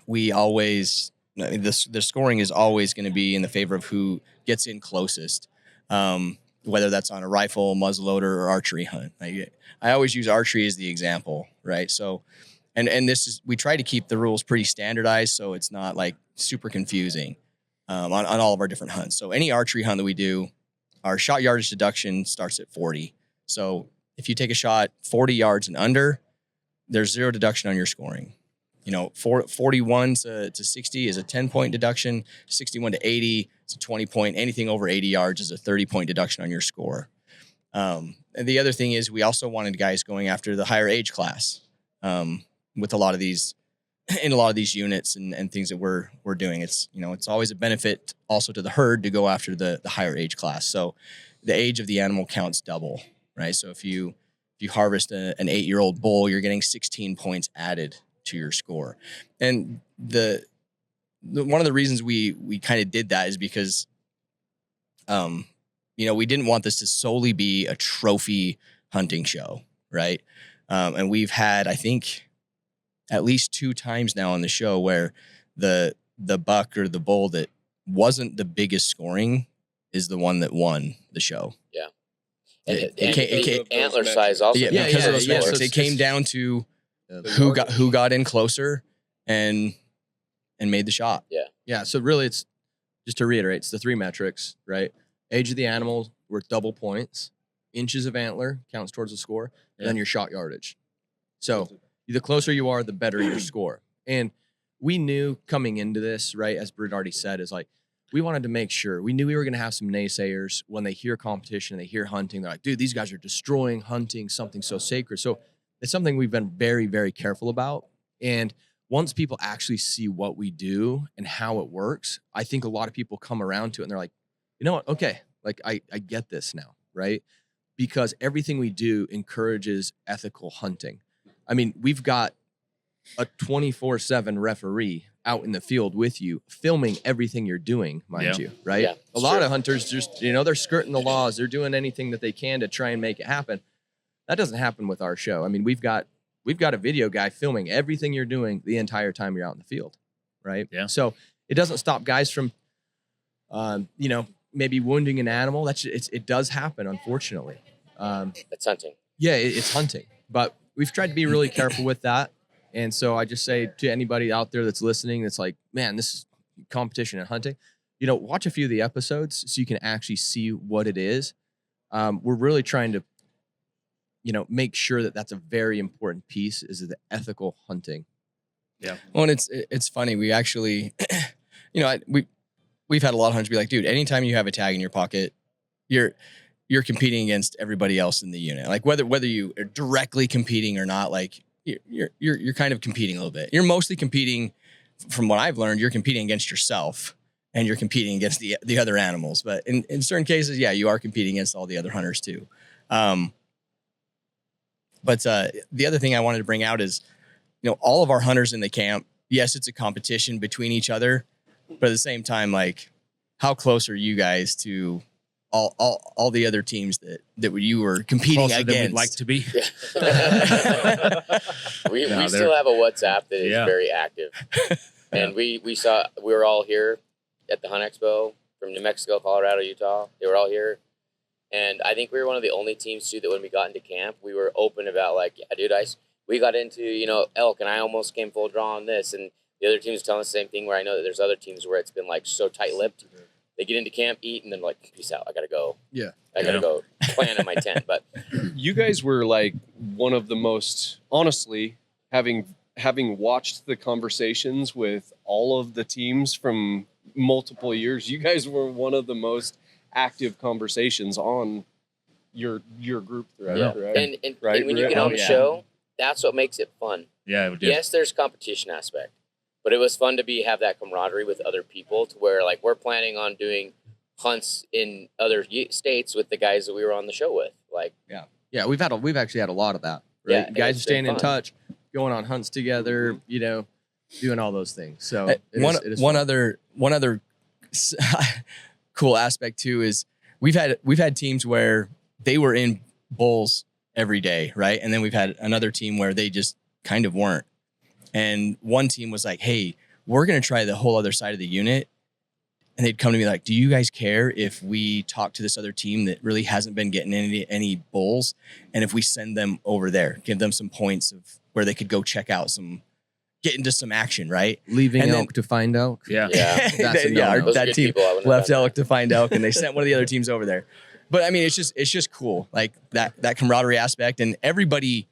We always the scoring is always going to be in the favor of who gets in closest, whether that's on a rifle, muzzleloader, or archery hunt. I always use archery as the example, right? So, and this is we try to keep the rules pretty standardized, so it's not like super confusing on all of our different hunts. So any archery hunt that we do, our shot yardage deduction starts at 40. So if you take a shot 40 yards and under, there's 0 deduction on your scoring. 41 to 60 is a 10-point deduction. 61 to 80 is a 20-point. Anything over 80 yards is a 30-point deduction on your score. And the other thing is we also wanted guys going after the higher age class with a lot of these units and things that we're doing. It's always a benefit also to the herd to go after the higher age class. So the age of the animal counts double, right? So if you harvest an 8-year-old bull, you're getting 16 points added to your score. And the one of the reasons we kind of did that is because we didn't want this to solely be a trophy hunting show, right? And we've had, I think, at least 2 times now on the show where the buck or the bull that wasn't the biggest scoring is the one that won the show. Yeah. It Antler size also. Yeah, because of those yeah, metrics. so it came down to the who got in closer and made the shot. Yeah. So really, it's just to reiterate, it's the 3 metrics, right? Age of the animal worth double points. Inches of antler counts towards the score, and then your shot yardage. So the closer you are, the better your score. And we knew coming into this, right, as Britt already said, is like we wanted to make sure. We knew we were going to have some naysayers when they hear competition, they hear hunting. They're like, dude, these guys are destroying hunting, something so sacred. So it's something we've been very, very careful about. And once people actually see what we do and how it works, I think a lot of people come around to it and they're like, you know what? Okay, like I get this now, right? Because everything we do encourages ethical hunting. I mean, we've got a 24/7 referee out in the field with you, filming everything you're doing, mind you, right? Yeah, a lot of hunters just, they're skirting the laws. They're doing anything that they can to try and make it happen. That doesn't happen with our show. I mean, we've got a video guy filming everything you're doing the entire time you're out in the field, right? Yeah. So it doesn't stop guys from, maybe wounding an animal. It does happen, unfortunately. It's hunting. Yeah, it's hunting, but we've tried to be really careful with that. And so I just say to anybody out there that's listening, that's like, man, this is competition and hunting. Watch a few of the episodes so you can actually see what it is. We're really trying to, make sure that that's a very important piece is the ethical hunting. Yeah. Well, and it's funny. We actually, we've had a lot of hunters be like, dude, anytime you have a tag in your pocket, you're competing against everybody else in the unit. Like whether you are directly competing or not, like you're kind of competing a little bit. You're mostly competing, from what I've learned, you're competing against yourself and you're competing against the other animals. But in certain cases, yeah, you are competing against all the other hunters too. But the other thing I wanted to bring out is, all of our hunters in the camp, yes, it's a competition between each other, but at the same time, like, how close are you guys to all the other teams that you were competing Closer against? than we'd like to be. We No, still have a WhatsApp that is Yeah. very active. And we were all here at the Hunt Expo from New Mexico, Colorado, Utah. They were all here. And I think we were one of the only teams, too, that when we got into camp, we were open about, like, yeah, dude, we got into, elk, and I almost came full draw on this. And the other teams telling the same thing, where I know that there's other teams where it's been, like, so tight-lipped. They get into camp, eat, and then, like, peace out. I got to go. Yeah. I got to go plan in my tent. But You guys were, like, one of the most, honestly, having watched the conversations with all of the teams from multiple years, you guys were one of the most active conversations on your group thread, right? And Right, when you right. get on the Yeah. show, that's what makes it fun. Yeah, we did. Yes, there's competition aspect, but it was fun to have that camaraderie with other people, to where, like, we're planning on doing hunts in other states with the guys that we were on the show with. Like, Yeah, we've actually had a lot of that. Right? Yeah, You guys it's are staying been in fun. touch, going on hunts together, doing all those things. So Hey, it is one fun. other cool aspect too is we've had teams where they were in bulls every day, right? And then we've had another team where they just kind of weren't. And one team was like, "Hey, we're gonna try the whole other side of the unit." And they'd come to me like, "Do you guys care if we talk to this other team that really hasn't been getting any bulls, and if we send them over there, give them some points of where they could go check out get into some action, right?" leaving and then- elk to find elk. Yeah. yeah, That's a yeah, no-no. those are that good team people. I wouldn't have left done elk to find elk, and they sent one of the other teams over there. But I mean, it's just cool, like that camaraderie aspect, and everybody,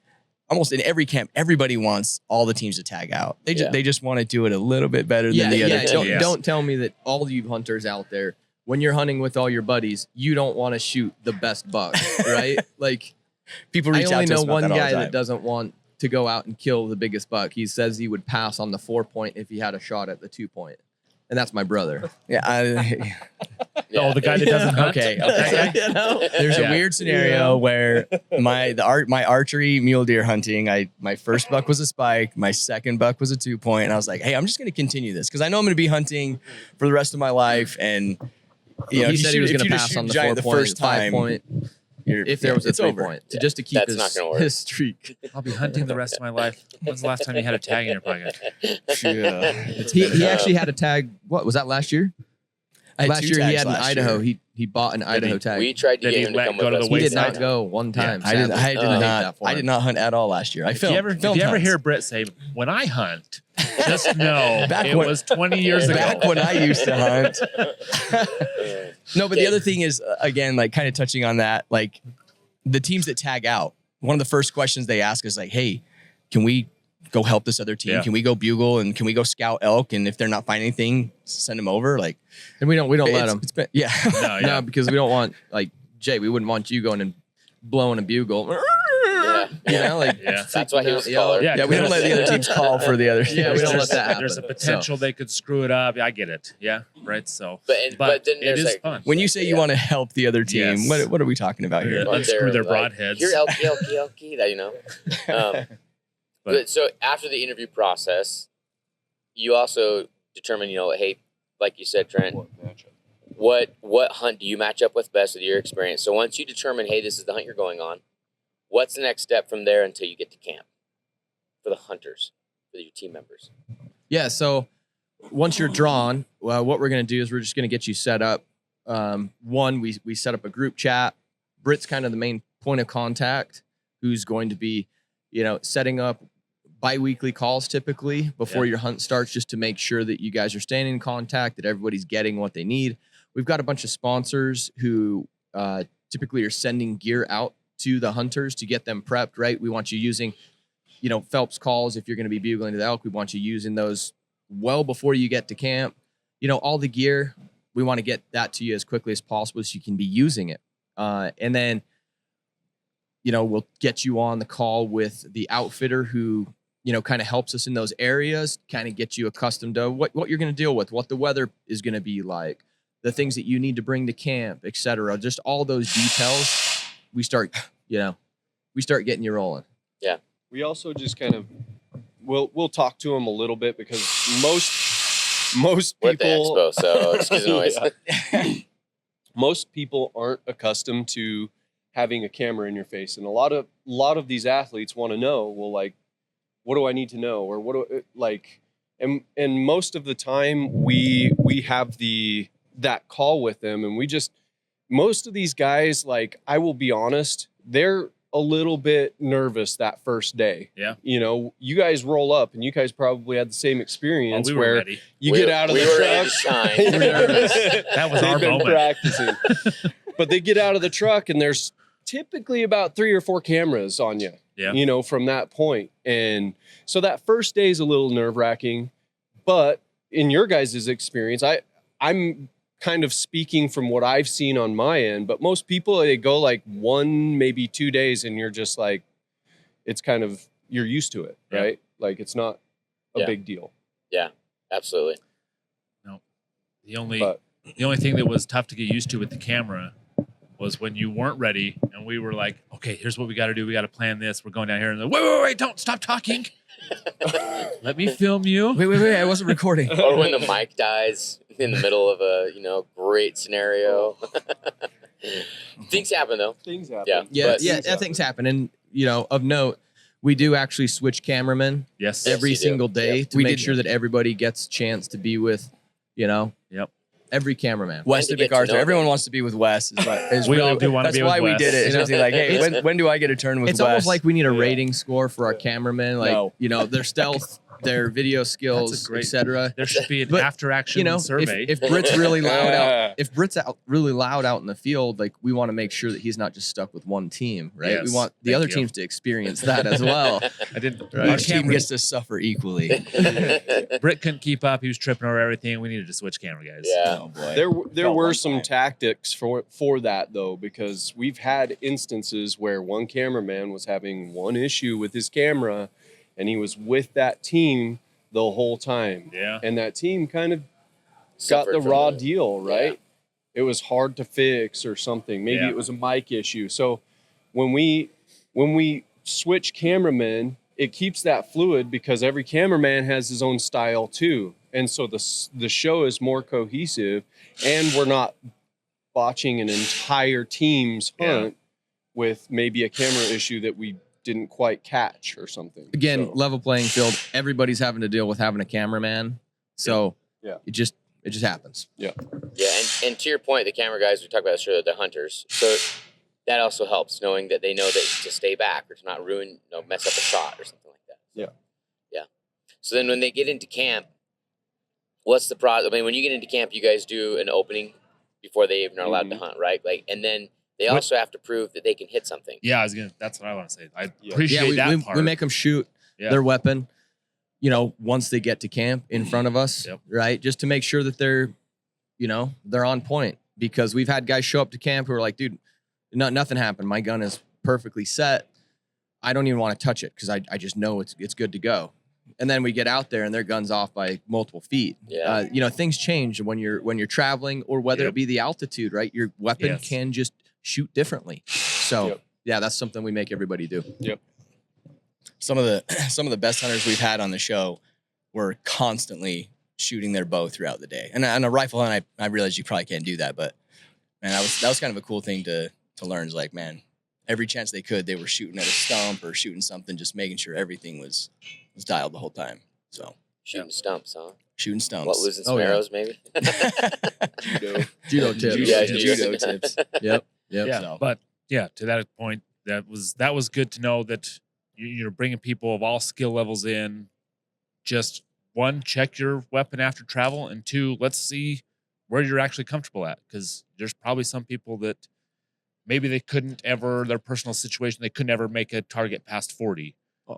almost in every camp, everybody wants all the teams to tag out. They just want to do it a little bit better than the other teams. Don't tell me that all you hunters out there, when you're hunting with all your buddies, you don't want to shoot the best buck, right? Like, People I reach out only to us know about one that all the guy time. that doesn't want to go out and kill the biggest buck. He says he would pass on the 4-point if he had a shot at the 2-point. And that's my brother. Yeah, Yeah. Oh, the guy that doesn't hunt? okay. There's Yeah. a weird scenario where my archery mule deer hunting, my first buck was a spike, my second buck was a 2-point, and I was like, "Hey, I'm just going to continue this because I know I'm going to be hunting for the rest of my life." And He said he was going to pass on the 4-point, the first time, 5-point, if there was a it's over. 3-point, Yeah. just to keep That's not gonna work. his streak. I'll be hunting the rest of my life. When's the last time you had a tag in your pocket? Yeah. He actually had a tag. What was that last year? I had Last 2 year he tags had an last Idaho. year. He bought an Idaho tag. We tried to Did get he him to let come go with to us. the He did wayside? not go one time. I did sadly. not. I did not hunt at all last year. I If filmed. you ever hunts. hear Britt say, "When I hunt," just know Back it when- was 20 years ago. Back when I used to hunt. Uh, No, but the other thing is, again, like kind of touching on that, like the teams that tag out, one of the first questions they ask is like, "Hey, can we go help this other team? Yeah. Can we go bugle and can we go scout elk? And if they're not finding anything, send them over." Like, And we don't let it's- him. It's been, yeah. No, No, because we don't want, like, Jay, we wouldn't want you going and blowing a bugle. Yeah. You know, like, Yeah. That's why he was freaking caller. Yeah, Yeah, we don't let the other teams call for the other. Yeah, we don't let that happen. There's a potential they could screw it up. I get it. Yeah, right. So, But then it there's is like, fun. When you say you Yeah. want to help the other team, Yes. what are we talking about here? Yeah. Let's screw their broadheads. You're elky, that, But so after the interview process, you also determine, hey, like you said, Trent, what hunt do you match up with best with your experience? So once you determine, hey, this is the hunt you're going on, what's the next step from there until you get to camp for the hunters, for your team members? Yeah, so once you're drawn, what we're going to do is we're just going to get you set up. One, we set up a group chat. Britt's kind of the main point of contact, who's going to be, setting up bi-weekly calls typically before your hunt starts, just to make sure that you guys are staying in contact, that everybody's getting what they need. We've got a bunch of sponsors who typically are sending gear out to the hunters to get them prepped, right? We want you using, Phelps calls. If you're going to be bugling to the elk, we want you using those well before you get to camp. All the gear, we want to get that to you as quickly as possible so you can be using it. And then, we'll get you on the call with the outfitter who, kind of helps us in those areas, kind of get you accustomed to what you're going to deal with, what the weather is going to be like, the things that you need to bring to camp, et cetera. Just all those details. We start getting you rolling. We also just kind of we'll talk to them a little bit because most We're at the people expo, so excuse the noise. Yeah. Most people aren't accustomed to having a camera in your face, and a lot of these athletes want to know, well, like, what do I need to know, or what do like, and most of the time we have the that call with them, and most of these guys, like, I will be honest, they're a little bit nervous that first day. Yeah. You know, you guys roll up, and you guys probably had the same experience we were where ready. you get out of the were ready truck. to shine. We're nervous. That was our They've been moment. practicing. But they get out of the truck, and there's typically about 3 or 4 cameras on you. Yeah. You know, from that point. And so that first day is a little nerve-wracking, but in your guys' experience, I'm kind of speaking from what I've seen on my end, but most people, they go like 1, maybe 2 days, and you're just like, it's kind of, you're used to it, Yeah. right? Like, it's not a Yeah. big deal. Yeah, absolutely. The only But thing that was tough to get used to with the camera was when you weren't ready and we were like, okay, here's what we got to do. We got to plan this. We're going down here. And wait, don't stop talking. Let me film you. Wait, I wasn't recording. Or when the mic dies in the middle of a, great scenario. Things happen though. things happen. Yeah. Yeah, But- yeah, things happen. And, of note, we do actually switch cameramen Yes. every you do. single day Yep. to We make did. sure that everybody gets a chance to be with, Yep. every cameraman. Wes to to get to MacArthur. know Everyone them. wants to be with Wes. We all do wanna That's be with why we Wes. did it. It's just like, hey, It's- when do I get a turn with It's Wes? almost like we need a Yeah. rating score for our cameramen, like No. their stealth, their video skills, great- etc. There should be an But, after action survey. if Britt's really loud out, Yeah. if Britt's really loud out in the field, like we want to make sure that he's not just stuck with one team, right? Yes, We want the thank other you. teams to experience that as well. I didn't. Right. Our Each team camera, gets to suffer equally. Britt couldn't keep up. He was tripping over everything. We needed to switch camera guys. Yeah. Oh boy. There Felt were one some time. tactics for that though, because we've had instances where one cameraman was having one issue with his camera, and he was with that team the whole time, Yeah. and that team kind of got Suffered the from raw it. deal, right? It was hard to fix or something. Maybe Yeah. it was a mic issue. So when we switch cameramen, it keeps that fluid because every cameraman has his own style too. And so the show is more cohesive, and we're not botching an entire team's Yeah. hunt with maybe a camera issue that we didn't quite catch or something. Again, So, level playing field. Everybody's having to deal with having a cameraman, so Yeah. it just happens. Yeah, and to your point, the camera guys, we talk about this show, they're hunters. So that also helps, knowing that they know that to stay back or to not ruin, mess up a shot or something like that. Yeah. Yeah. So then when they get into camp, what's the process? I mean, when you get into camp, you guys do an opening before they even are allowed to hunt, right? Like, and then they also have to prove that they can hit something. Yeah, that's what I want to say. I Yeah. appreciate we, that we, part. we make them shoot Yeah. their weapon, once they get to camp in front of us, Yep. right? Just to make sure that they're on point, because we've had guys show up to camp who are like, dude, nothing happened. My gun is perfectly set. I don't even want to touch it because I just know it's good to go. And then we get out there and their gun's off by multiple feet. Yeah. Things change when you're traveling, or whether Yep. it be the altitude, right? Your weapon Yes. can just shoot differently. So Yep. yeah, that's something we make everybody do. Some of the best hunters we've had on the show were constantly shooting their bow throughout the day. And on a rifle hunt, I realize you probably can't do that, but man, that was kind of a cool thing to learn. Is like, man, every chance they could, they were shooting at a stump or shooting something, just making sure everything was dialed the whole time. So Shooting stumps, huh? shooting stumps. What, losing some Oh, yeah. arrows, maybe? Judo tips. Yeah, judo tips. Yep. Yeah, So- but yeah, to that point, that was good to know that you're bringing people of all skill levels in. Just one, check your weapon after travel, and two, let's see where you're actually comfortable at, because there's probably some people that maybe they couldn't ever, their personal situation, they couldn't ever make a target past 40.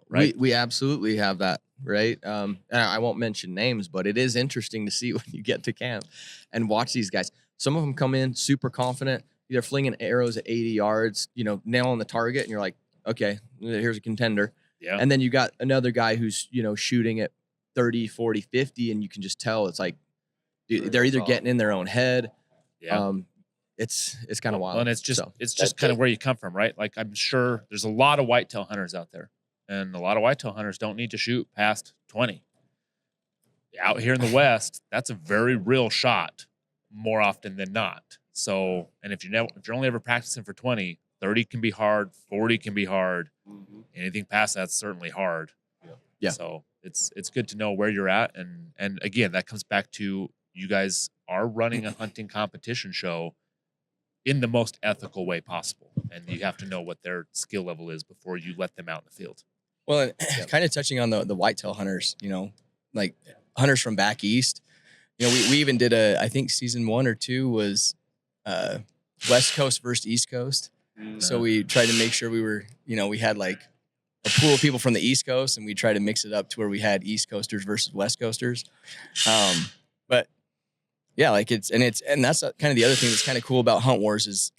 Right. We absolutely have that, right? And I won't mention names, but it is interesting to see when you get to camp and watch these guys. Some of them come in super confident. They're flinging arrows at 80 yards, nailing the target, and you're like, okay, here's a contender. Yeah. And then you got another guy who's, shooting at 30, 40, 50, and you can just tell it's like they're either getting in their own head. Yeah. It's kind of wild. And it's just So, kind of good. where you come from, right? Like, I'm sure there's a lot of whitetail hunters out there, and a lot of whitetail hunters don't need to shoot past 20. Out here in the West, that's a very real shot more often than not. So, and if you're only ever practicing for 20, 30 can be hard, 40 can be hard. Anything past that's certainly hard. Yeah. So it's good to know where you're at, and again, that comes back to you guys are running a hunting competition show in the most ethical way possible, and you have to know what their skill level is before you let them out in the field. Well, kind of touching on the whitetail hunters, like hunters from back east. We even did I think season 1 or 2 was West Coast versus East Coast. So we tried to make sure we were, we had like a pool of people from the East Coast, and we tried to mix it up to where we had East Coasters versus West Coasters. But yeah, like and that's kind of the other thing that's kind of cool about Hunt Warz is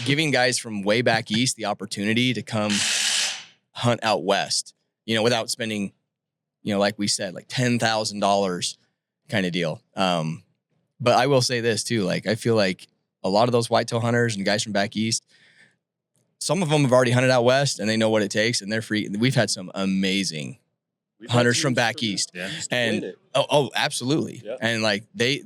giving guys from way back east the opportunity to come hunt out west, without spending, like we said, like $10,000 kind of deal. But I will say this too, like I feel like a lot of those whitetail hunters and guys from back east, some of them have already hunted out west and they know what it takes, and they're free. We've had some amazing hunters from back east. Yeah. And oh, absolutely. Yeah. And like they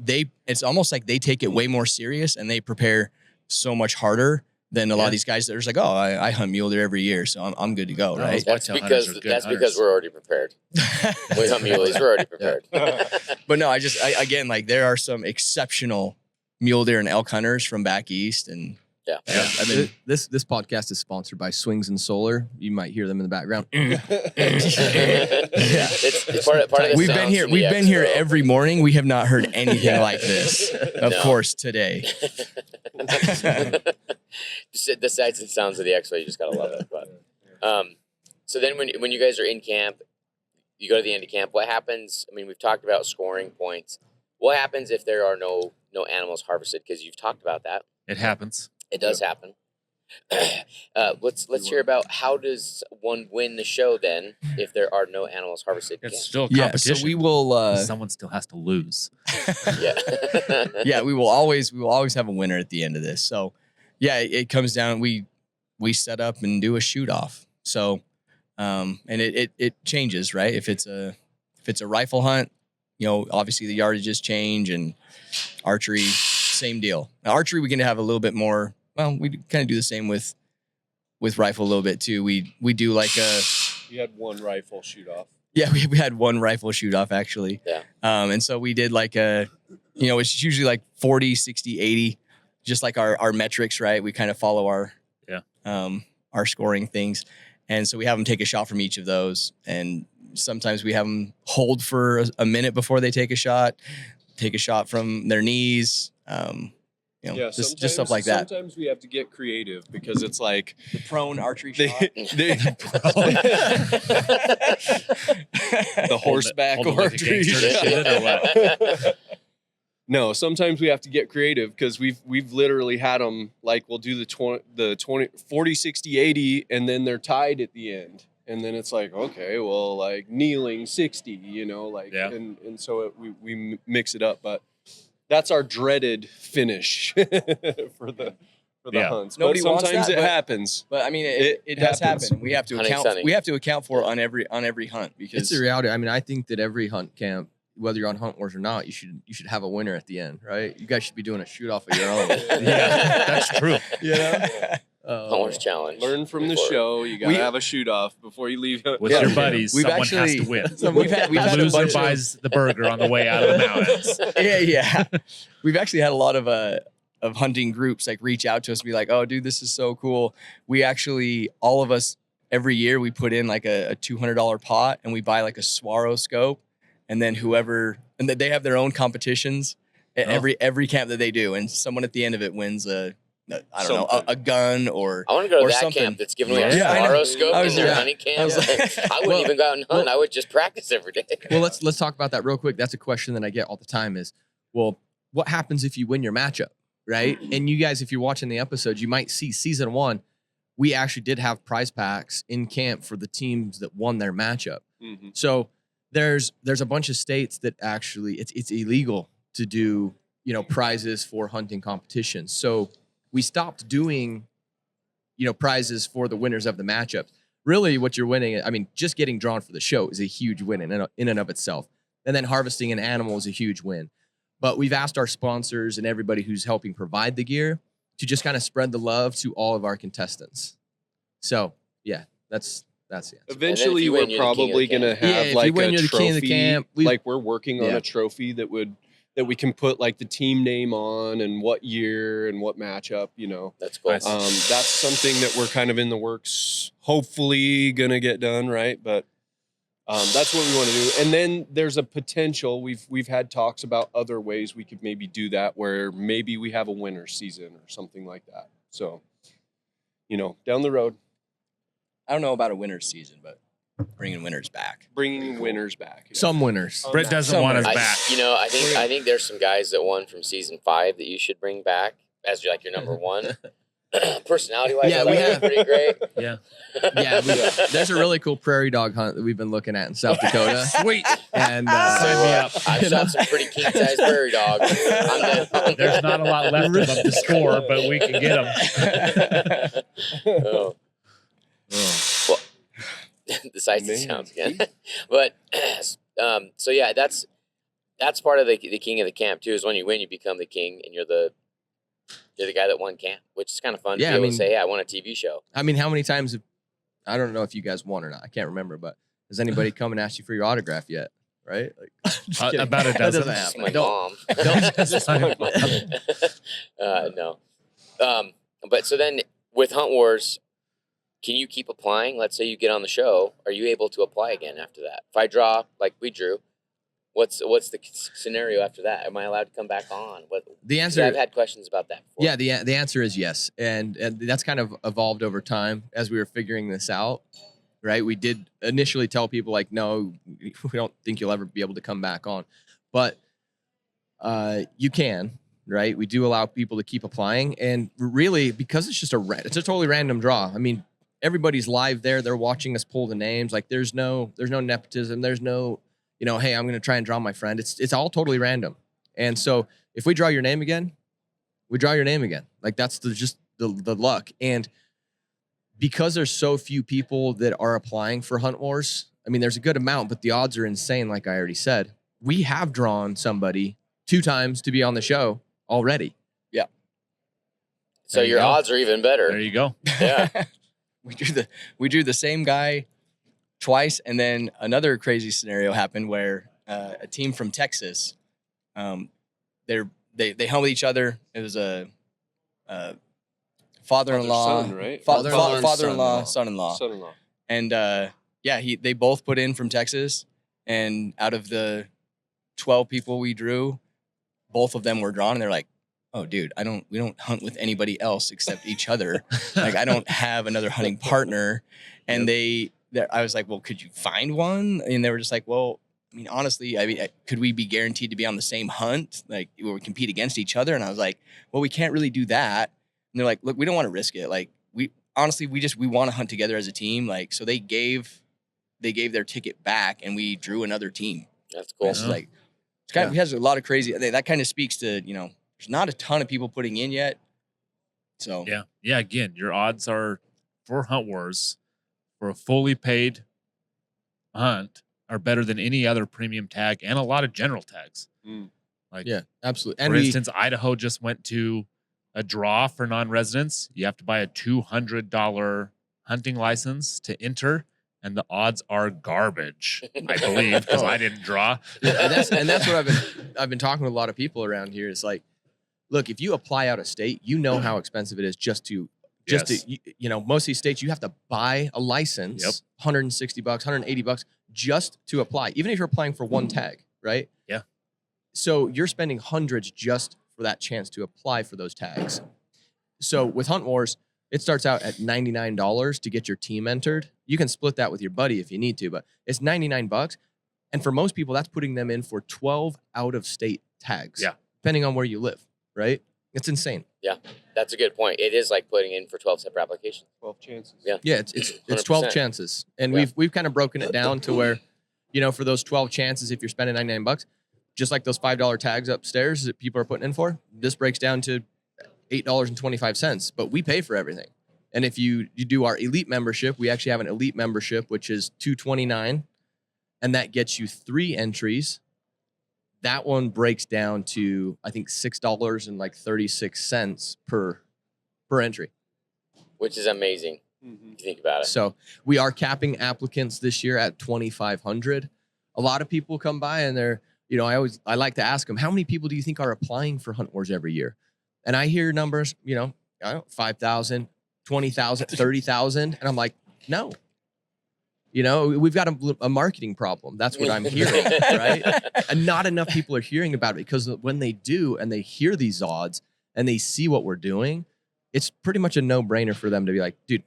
it's almost like they take it way more serious, and they prepare so much harder than a lot of these guys that are just like, oh, I hunt mule deer every year, so I'm good to go, right? That's because we're already prepared. We hunt muleys, we're already prepared. But no, again, like there are some exceptional mule deer and elk hunters from back east, and I mean, this podcast is sponsored by Swings and Solar. You might hear them in the background. It's part of the We've been here every morning. We have not heard anything like this. Of course, today. The sights and sounds of the X-Ray, you just gotta love it. But so then when you guys are in camp, you go to the end of camp. What happens? I mean, we've talked about scoring points. What happens if there are no animals harvested? Because you've talked about that. It happens. It does happen. Let's hear about how does one win the show then if there are no animals harvested. It's still a competition. So we will. Someone still has to lose. Yeah, we will always have a winner at the end of this. So yeah, it comes down. We set up and do a shoot off. So and it changes, right? If it's a rifle hunt, obviously the yardages change, and archery, same deal. Now, archery, we can have a little bit more. Well, we kind of do the same with rifle a little bit too. We do like We had one rifle shoot off. Yeah, we had one rifle shoot off actually. Yeah. And so we did like it's usually like 40, 60, 80, just like our metrics, right? We kind of follow our scoring things. And so we have them take a shot from each of those. And sometimes we have them hold for a minute before they take a shot from their knees. Just stuff like that. Sometimes we have to get creative because it's like the prone archery shot. The horseback archery shot. No, sometimes we have to get creative because we've literally had them like we'll do the 20 40 60 80 and then they're tied at the end. And then it's like, okay, well, like kneeling 60, and so we mix it up, but that's our dreaded finish for the hunts. Nobody but sometimes wants that, it happens. But I mean, it does happen. We have to account for it on every hunt because it's the reality. I mean, I think that every hunt camp, whether you're on Hunt Warz or not, you should have a winner at the end, right? You guys should be doing a shoot off of your own. Yeah, that's true. Hunt Warz challenge. Learn from the show. You gotta have a shoot off before you leave. With your buddies, someone has to win. We've had the loser buys the burger on the way out of the mountains. Yeah. We've actually had a lot of hunting groups like reach out to us and be like, "Oh, dude, this is so cool." We actually, all of us, every year we put in like a $200 pot and we buy like a Swaro scope, and then and they have their own competitions at every camp that they do, and someone at the end of it wins a gun or I want to go to that something. camp that's giving away a Swaro scope in their hunting camp. I wouldn't even go out and hunt. I would just practice every day. Well, let's talk about that real quick. That's a question that I get all the time is, well, what happens if you win your matchup, right? And you guys, if you're watching the episodes, you might see season 1, we actually did have prize packs in camp for the teams that won their matchup. Mm-hmm. So there's a bunch of states that actually it's illegal to do, prizes for hunting competitions. So we stopped doing, prizes for the winners of the matchups. Really what you're winning, I mean, just getting drawn for the show is a huge win in and of itself. And then harvesting an animal is a huge win. But we've asked our sponsors and everybody who's helping provide the gear to just kind of spread the love to all of our contestants. So yeah, that's the answer. Eventually we're probably going to have like a trophy, like we're working on a trophy that would that we can put like the team name on and what year and what matchup, That's cool. Nice. That's something that we're kind of in the works, hopefully gonna get done, right? But that's what we want to do. And then there's a potential, we've had talks about other ways we could maybe do that, where maybe we have a winter season or something like that. So, down the road. I don't know about a winter season, but bringing winners back. Bringing winners back. Yeah. Some winners. Brett doesn't want us back. I think there's some guys that won from season 5 that you should bring back as your number one. Personality wise, Yeah, we have pretty great. Yeah. Yeah, there's a really cool prairie dog hunt that we've been looking at in South Dakota. Sweet. And Sign me up. I've shot some pretty king sized prairie dogs. There's not a lot left of them to score, but we can get them. Oh. Well, the sights and sounds again. But so yeah, that's part of the king of the camp too. Is when you win, you become the king, and you're the guy that won camp, which is kind of fun to be able to say, "Hey, I won a TV show." I mean, how many times I don't know if you guys won or not. I can't remember, but has anybody come and asked you for your autograph yet? Right? Like, About a that dozen. doesn't This is happen. my Don't- mom. No. But so then with Hunt Warz, can you keep applying? Let's say you get on the show. Are you able to apply again after that? If I draw like we drew, what's the scenario after that? Am I allowed to come back on? The 'cause answer, I've had questions about that before. yeah, the answer is yes, and that's kind of evolved over time as we were figuring this out. Right? We did initially tell people like, no, we don't think you'll ever be able to come back on, but you can. Right? We do allow people to keep applying, and really because it's just it's a totally random draw. I mean, everybody's live there; they're watching us pull the names. Like, there's no nepotism. There's no, hey, I'm going to try and draw my friend. It's all totally random. And so if we draw your name again, we draw your name again. Like, that's just the luck. And because there's so few people that are applying for Hunt Warz, I mean, there's a good amount, but the odds are insane. Like I already said, we have drawn somebody 2 times to be on the show already. So There you your go. odds are even better. There you go. Yeah. we drew the same guy twice, and then another crazy scenario happened where a team from Texas, they hung with each other. It was a father-in-law, Son, right? Father-in-law and father-in-law, son-in-law. son-in-law, Son-in-law. and they both put in from Texas, and out of the 12 people we drew, both of them were drawn, and they're like, "Oh, dude, we don't hunt with anybody else except each other. Like, I don't have another hunting partner." And I was like, "Well, could you find one?" And they were just like, "Well, I mean, honestly, could we be guaranteed to be on the same hunt, like where we compete against each other?" And I was like, "Well, we can't really do that." And they're like, "Look, we don't want to risk it. Like, we want to hunt together as a team." Like, so they gave their ticket back, and we drew another team. That's cool. It's like, it has a lot of crazy. That kind of speaks to, there's not a ton of people putting in yet. So Yeah. Again, your odds are for Hunt Warz for a fully paid hunt are better than any other premium tag and a lot of general tags. Like, Yeah, absolutely. for And instance, Idaho just went to a draw for non-residents. You have to buy a $200 hunting license to enter, and the odds are garbage, I believe, because I didn't draw. and that's what I've been talking with a lot of people around here. It's like, look, if you apply out of state, how expensive it is just to most of these states you have to buy a license, Yep. $160, $180 just to apply, even if you're applying for one tag, right? Yeah. So you're spending hundreds just for that chance to apply for those tags. So with Hunt Warz, it starts out at $99 to get your team entered. You can split that with your buddy if you need to, but it's $99. And for most people, that's putting them in for 12 out-of-state tags, Yeah. depending on where you live, right? It's insane. That's a good point. It is like putting in for 12 separate applications. 12 chances. Yeah. Yeah, it's 12 100%. chances. And Yeah. we've kind of broken it down to where, for those 12 chances, if you're spending $99, just like those $5 tags upstairs that people are putting in for, this breaks down to $8.25, but we pay for everything. And if you do our elite membership, we actually have an elite membership, which is $229, and that gets you 3 entries. That one breaks down to, I think, $6.36 per entry. Which is amazing if you think about it. So we are capping applicants this year at 2,500. A lot of people come by and they're, you know, I like to ask them, how many people do you think are applying for Hunt Warz every year? And I hear numbers, you know, 5,000, 20,000, 30,000. And I'm like, no. You know, we've got a marketing problem. That's what I'm hearing, right? And not enough people are hearing about it, because when they do and they hear these odds and they see what we're doing, it's pretty much a no-brainer for them to be like, dude,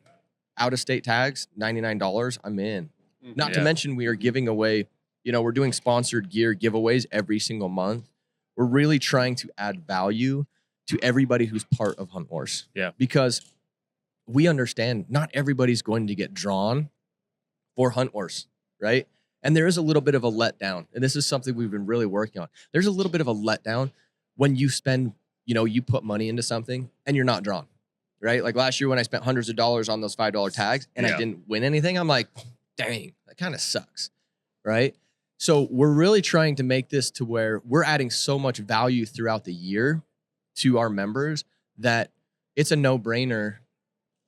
out-of-state tags, $99, I'm in. Not to mention we are giving away, you know, we're doing sponsored gear giveaways every single month. We're really trying to add value to everybody who's part of Hunt Warz. Yeah. Because we understand not everybody's going to get drawn for Hunt Warz, right? And there is a little bit of a letdown. And this is something we've been really working on. There's a little bit of a letdown when you spend, you know, you put money into something and you're not drawn, right? Like last year when I spent hundreds of dollars on those $5 tags and I didn't win anything, I'm like, dang, that kind of sucks, right? So we're really trying to make this to where we're adding so much value throughout the year to our members that it's a no-brainer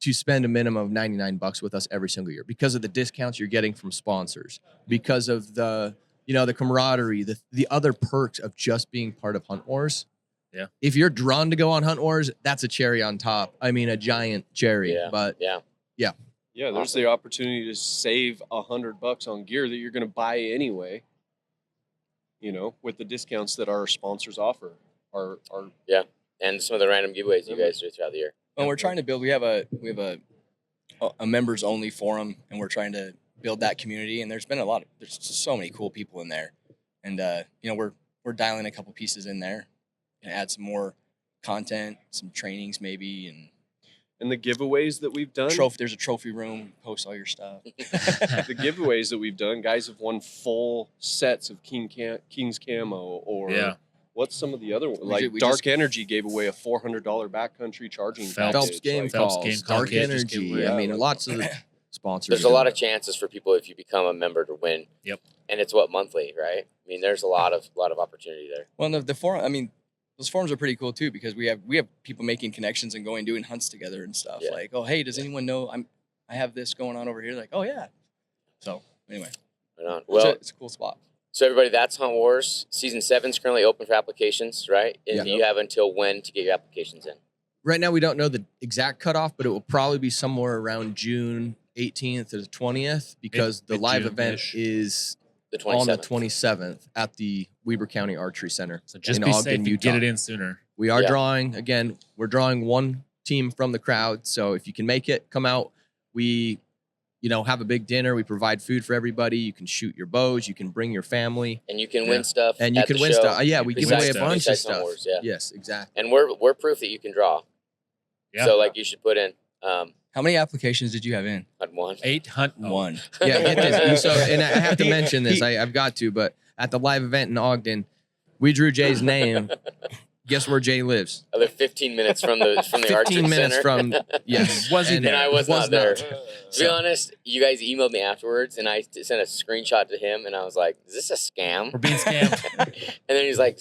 to spend a minimum of $99 with us every single year, because of the discounts you're getting from sponsors, because of the, you know, the camaraderie, the other perks of just being part of Hunt Warz. Yeah. If you're drawn to go on Hunt Warz, that's a cherry on top. I mean, a giant cherry. Yeah. But Yeah, There's Awesome. the opportunity to save $100 on gear that you're going to buy anyway. You know, with the discounts that our sponsors offer. and some of the random giveaways you guys do throughout the year. Well, we're trying to build. We have a members only forum, and we're trying to build that community. And there's just so many cool people in there, and you know, we're dialing a couple pieces in there, and add some more content, some trainings maybe, And the giveaways that we've done. there's a trophy room. Post all your stuff. The giveaways that we've done, guys have won full sets of King's Camo, or what's some of the other ones? Like Dark Energy gave away a $400 backcountry charging Phelps package. Game Like, Phelps Calls, Game Call Dark kit just Energy. gave away. I mean, lots of sponsors. There's a lot of chances for people if you become a member to win. Yep. And it's monthly, right? I mean, there's a lot of opportunity there. Well, the forum. I mean, those forums are pretty cool too, because we have people making connections and going doing hunts together and stuff. Yeah. Like, oh, hey, does anyone know I have this going on over here? Like, oh yeah. So anyway, Right on. Well, it's a cool spot. so everybody, that's Hunt Warz. Season 7 is currently open for applications, right? And Yeah. you have until when to get your applications in? Right now, we don't know the exact cutoff, but it will probably be somewhere around June 18th to the 20th, because the live event Mid-June-ish. is The 27th. on the 27th at the Weber County Archery Center. So just in be Ogden, safe and Utah. get it in sooner. We are Yeah. drawing, again, we're drawing one team from the crowd. So if you can make it, come out. We, you know, have a big dinner. We provide food for everybody. You can shoot your bows. You can bring your family. And you can Yeah. win stuff. And you at can the win show. stuff. Yeah, we give Besides away a stuff. bunch of Besides Hunt stuff. Warz, yeah. Yes, exactly. And we're proof that you can draw. Yeah. So like you should put in How many applications did you have in? Hunt 1. 800. One. Yeah, get this. So, and I have to mention this. I've got to, but at the live event in Ogden, we drew Jay's name. Guess where Jay lives? I live 15 minutes from the 15 Archery minutes Center. from, yes. Was he And there? And I was not there. To be So- honest, you guys emailed me afterwards, and I sent a screenshot to him, and I was like, "Is this a scam?" We're being scammed. And then he's like,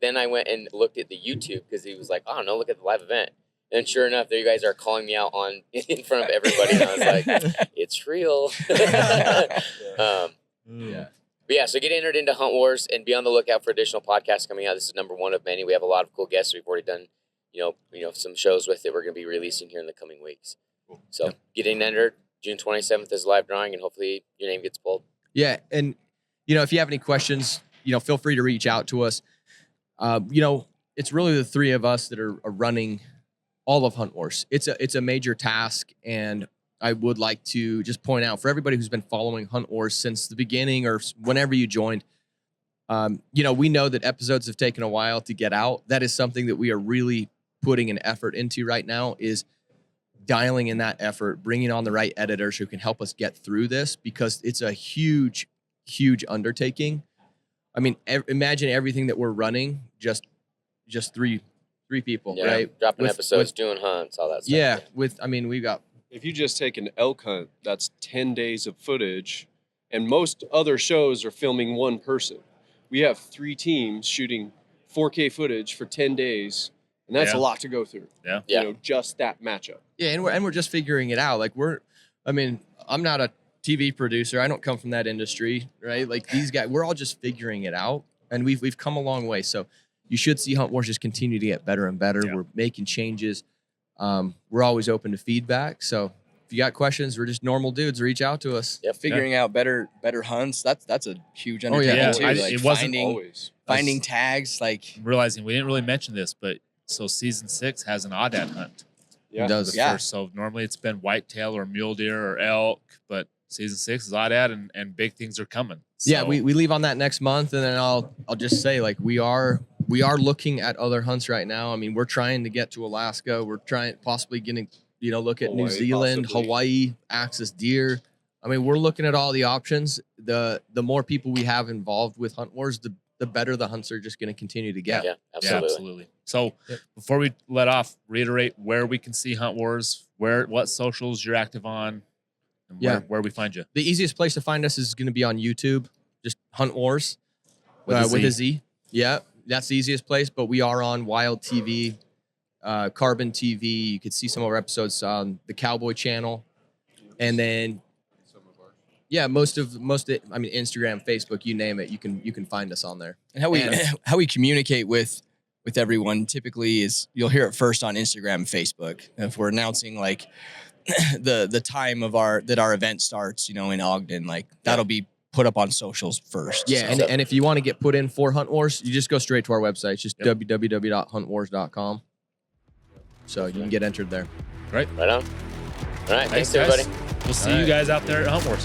then I went and looked at the YouTube, because he was like, "Oh no, look at the live event." And sure enough, there you guys are calling me out in front of everybody, and I was like, "It's real." Yeah. But yeah, so get entered into Hunt Warz and be on the lookout for additional podcasts coming out. This is number 1 of many. We have a lot of cool guests we've already done, you know, some shows with that we're going to be releasing here in the coming weeks. So getting entered. June 27th is live drawing, and hopefully your name gets pulled. Yeah. And, you know, if you have any questions, you know, feel free to reach out to us. You know, it's really the three of us that are running all of Hunt Warz. It's a major task, and I would like to just point out for everybody who's been following Hunt Warz since the beginning or whenever you joined, you know, we know that episodes have taken a while to get out. That is something that we are really putting an effort into right now, is dialing in that effort, bringing on the right editors who can help us get through this, because it's a huge, huge undertaking. I mean, imagine everything that we're running, just three people, Yeah, right? dropping episodes, doing hunts, all that stuff. Yeah, we've got, If you just take an elk hunt, that's 10 days of footage, and most other shows are filming one person. We have 3 teams shooting 4K footage for 10 days, and that's Yeah. a lot to go through. Yeah. Yeah. You know, just that matchup. yeah, and we're just figuring it out. Like I'm not a TV producer. I don't come from that industry, right? Like these guys, we're all just figuring it out. and we've come a long way. So you should see Hunt Warz just continue to get better and better. Yeah. We're making changes. We're always open to feedback. So if you got questions, we're just normal dudes. Reach out to us. Yep. Figuring out better hunts. That's a huge Oh, yeah. undertaking Yeah, too. it Like wasn't finding tags. Like I'm realizing we didn't really mention this, but so season 6 has an aoudad hunt. It does. The Yeah. first. So normally it's been whitetail or mule deer or elk, but season 6 is aoudad, and big things are coming. Yeah, So, we leave on that next month, and then I'll just say, like, we are looking at other hunts right now. I mean, we're trying to get to Alaska. We're trying possibly getting, look at New Hawaii, Zealand, possibly. Hawaii, access deer. I mean, we're looking at all the options. The more people we have involved with Hunt Warz, the better the hunts are just going to continue to get. Yeah, yeah, absolutely. absolutely. So Yep. before we let off, reiterate where we can see Hunt Warz, what socials you're active on, and Yeah. where we find you. The easiest place to find us is going to be on YouTube. Just Hunt Warz With a with a Z. Z. Yeah, that's the easiest place. But we are on Wild TV, Carbon TV. You could see some of our episodes on the Cowboy Channel, and then most of I mean, Instagram, Facebook, you name it, you can find us on there. and how we And- how we communicate with everyone typically is you'll hear it first on Instagram and Facebook. If we're announcing like the time of our event starts, in Ogden, like that'll be put up on socials first. Yeah, So- and if you want to get put in for Hunt Warz, you just go straight to our website. It's just Yep. www.huntwars.com. So you can get entered there. Right on. All right. Thanks, guys. everybody. We'll see All you right. guys out there at Hunt Warz.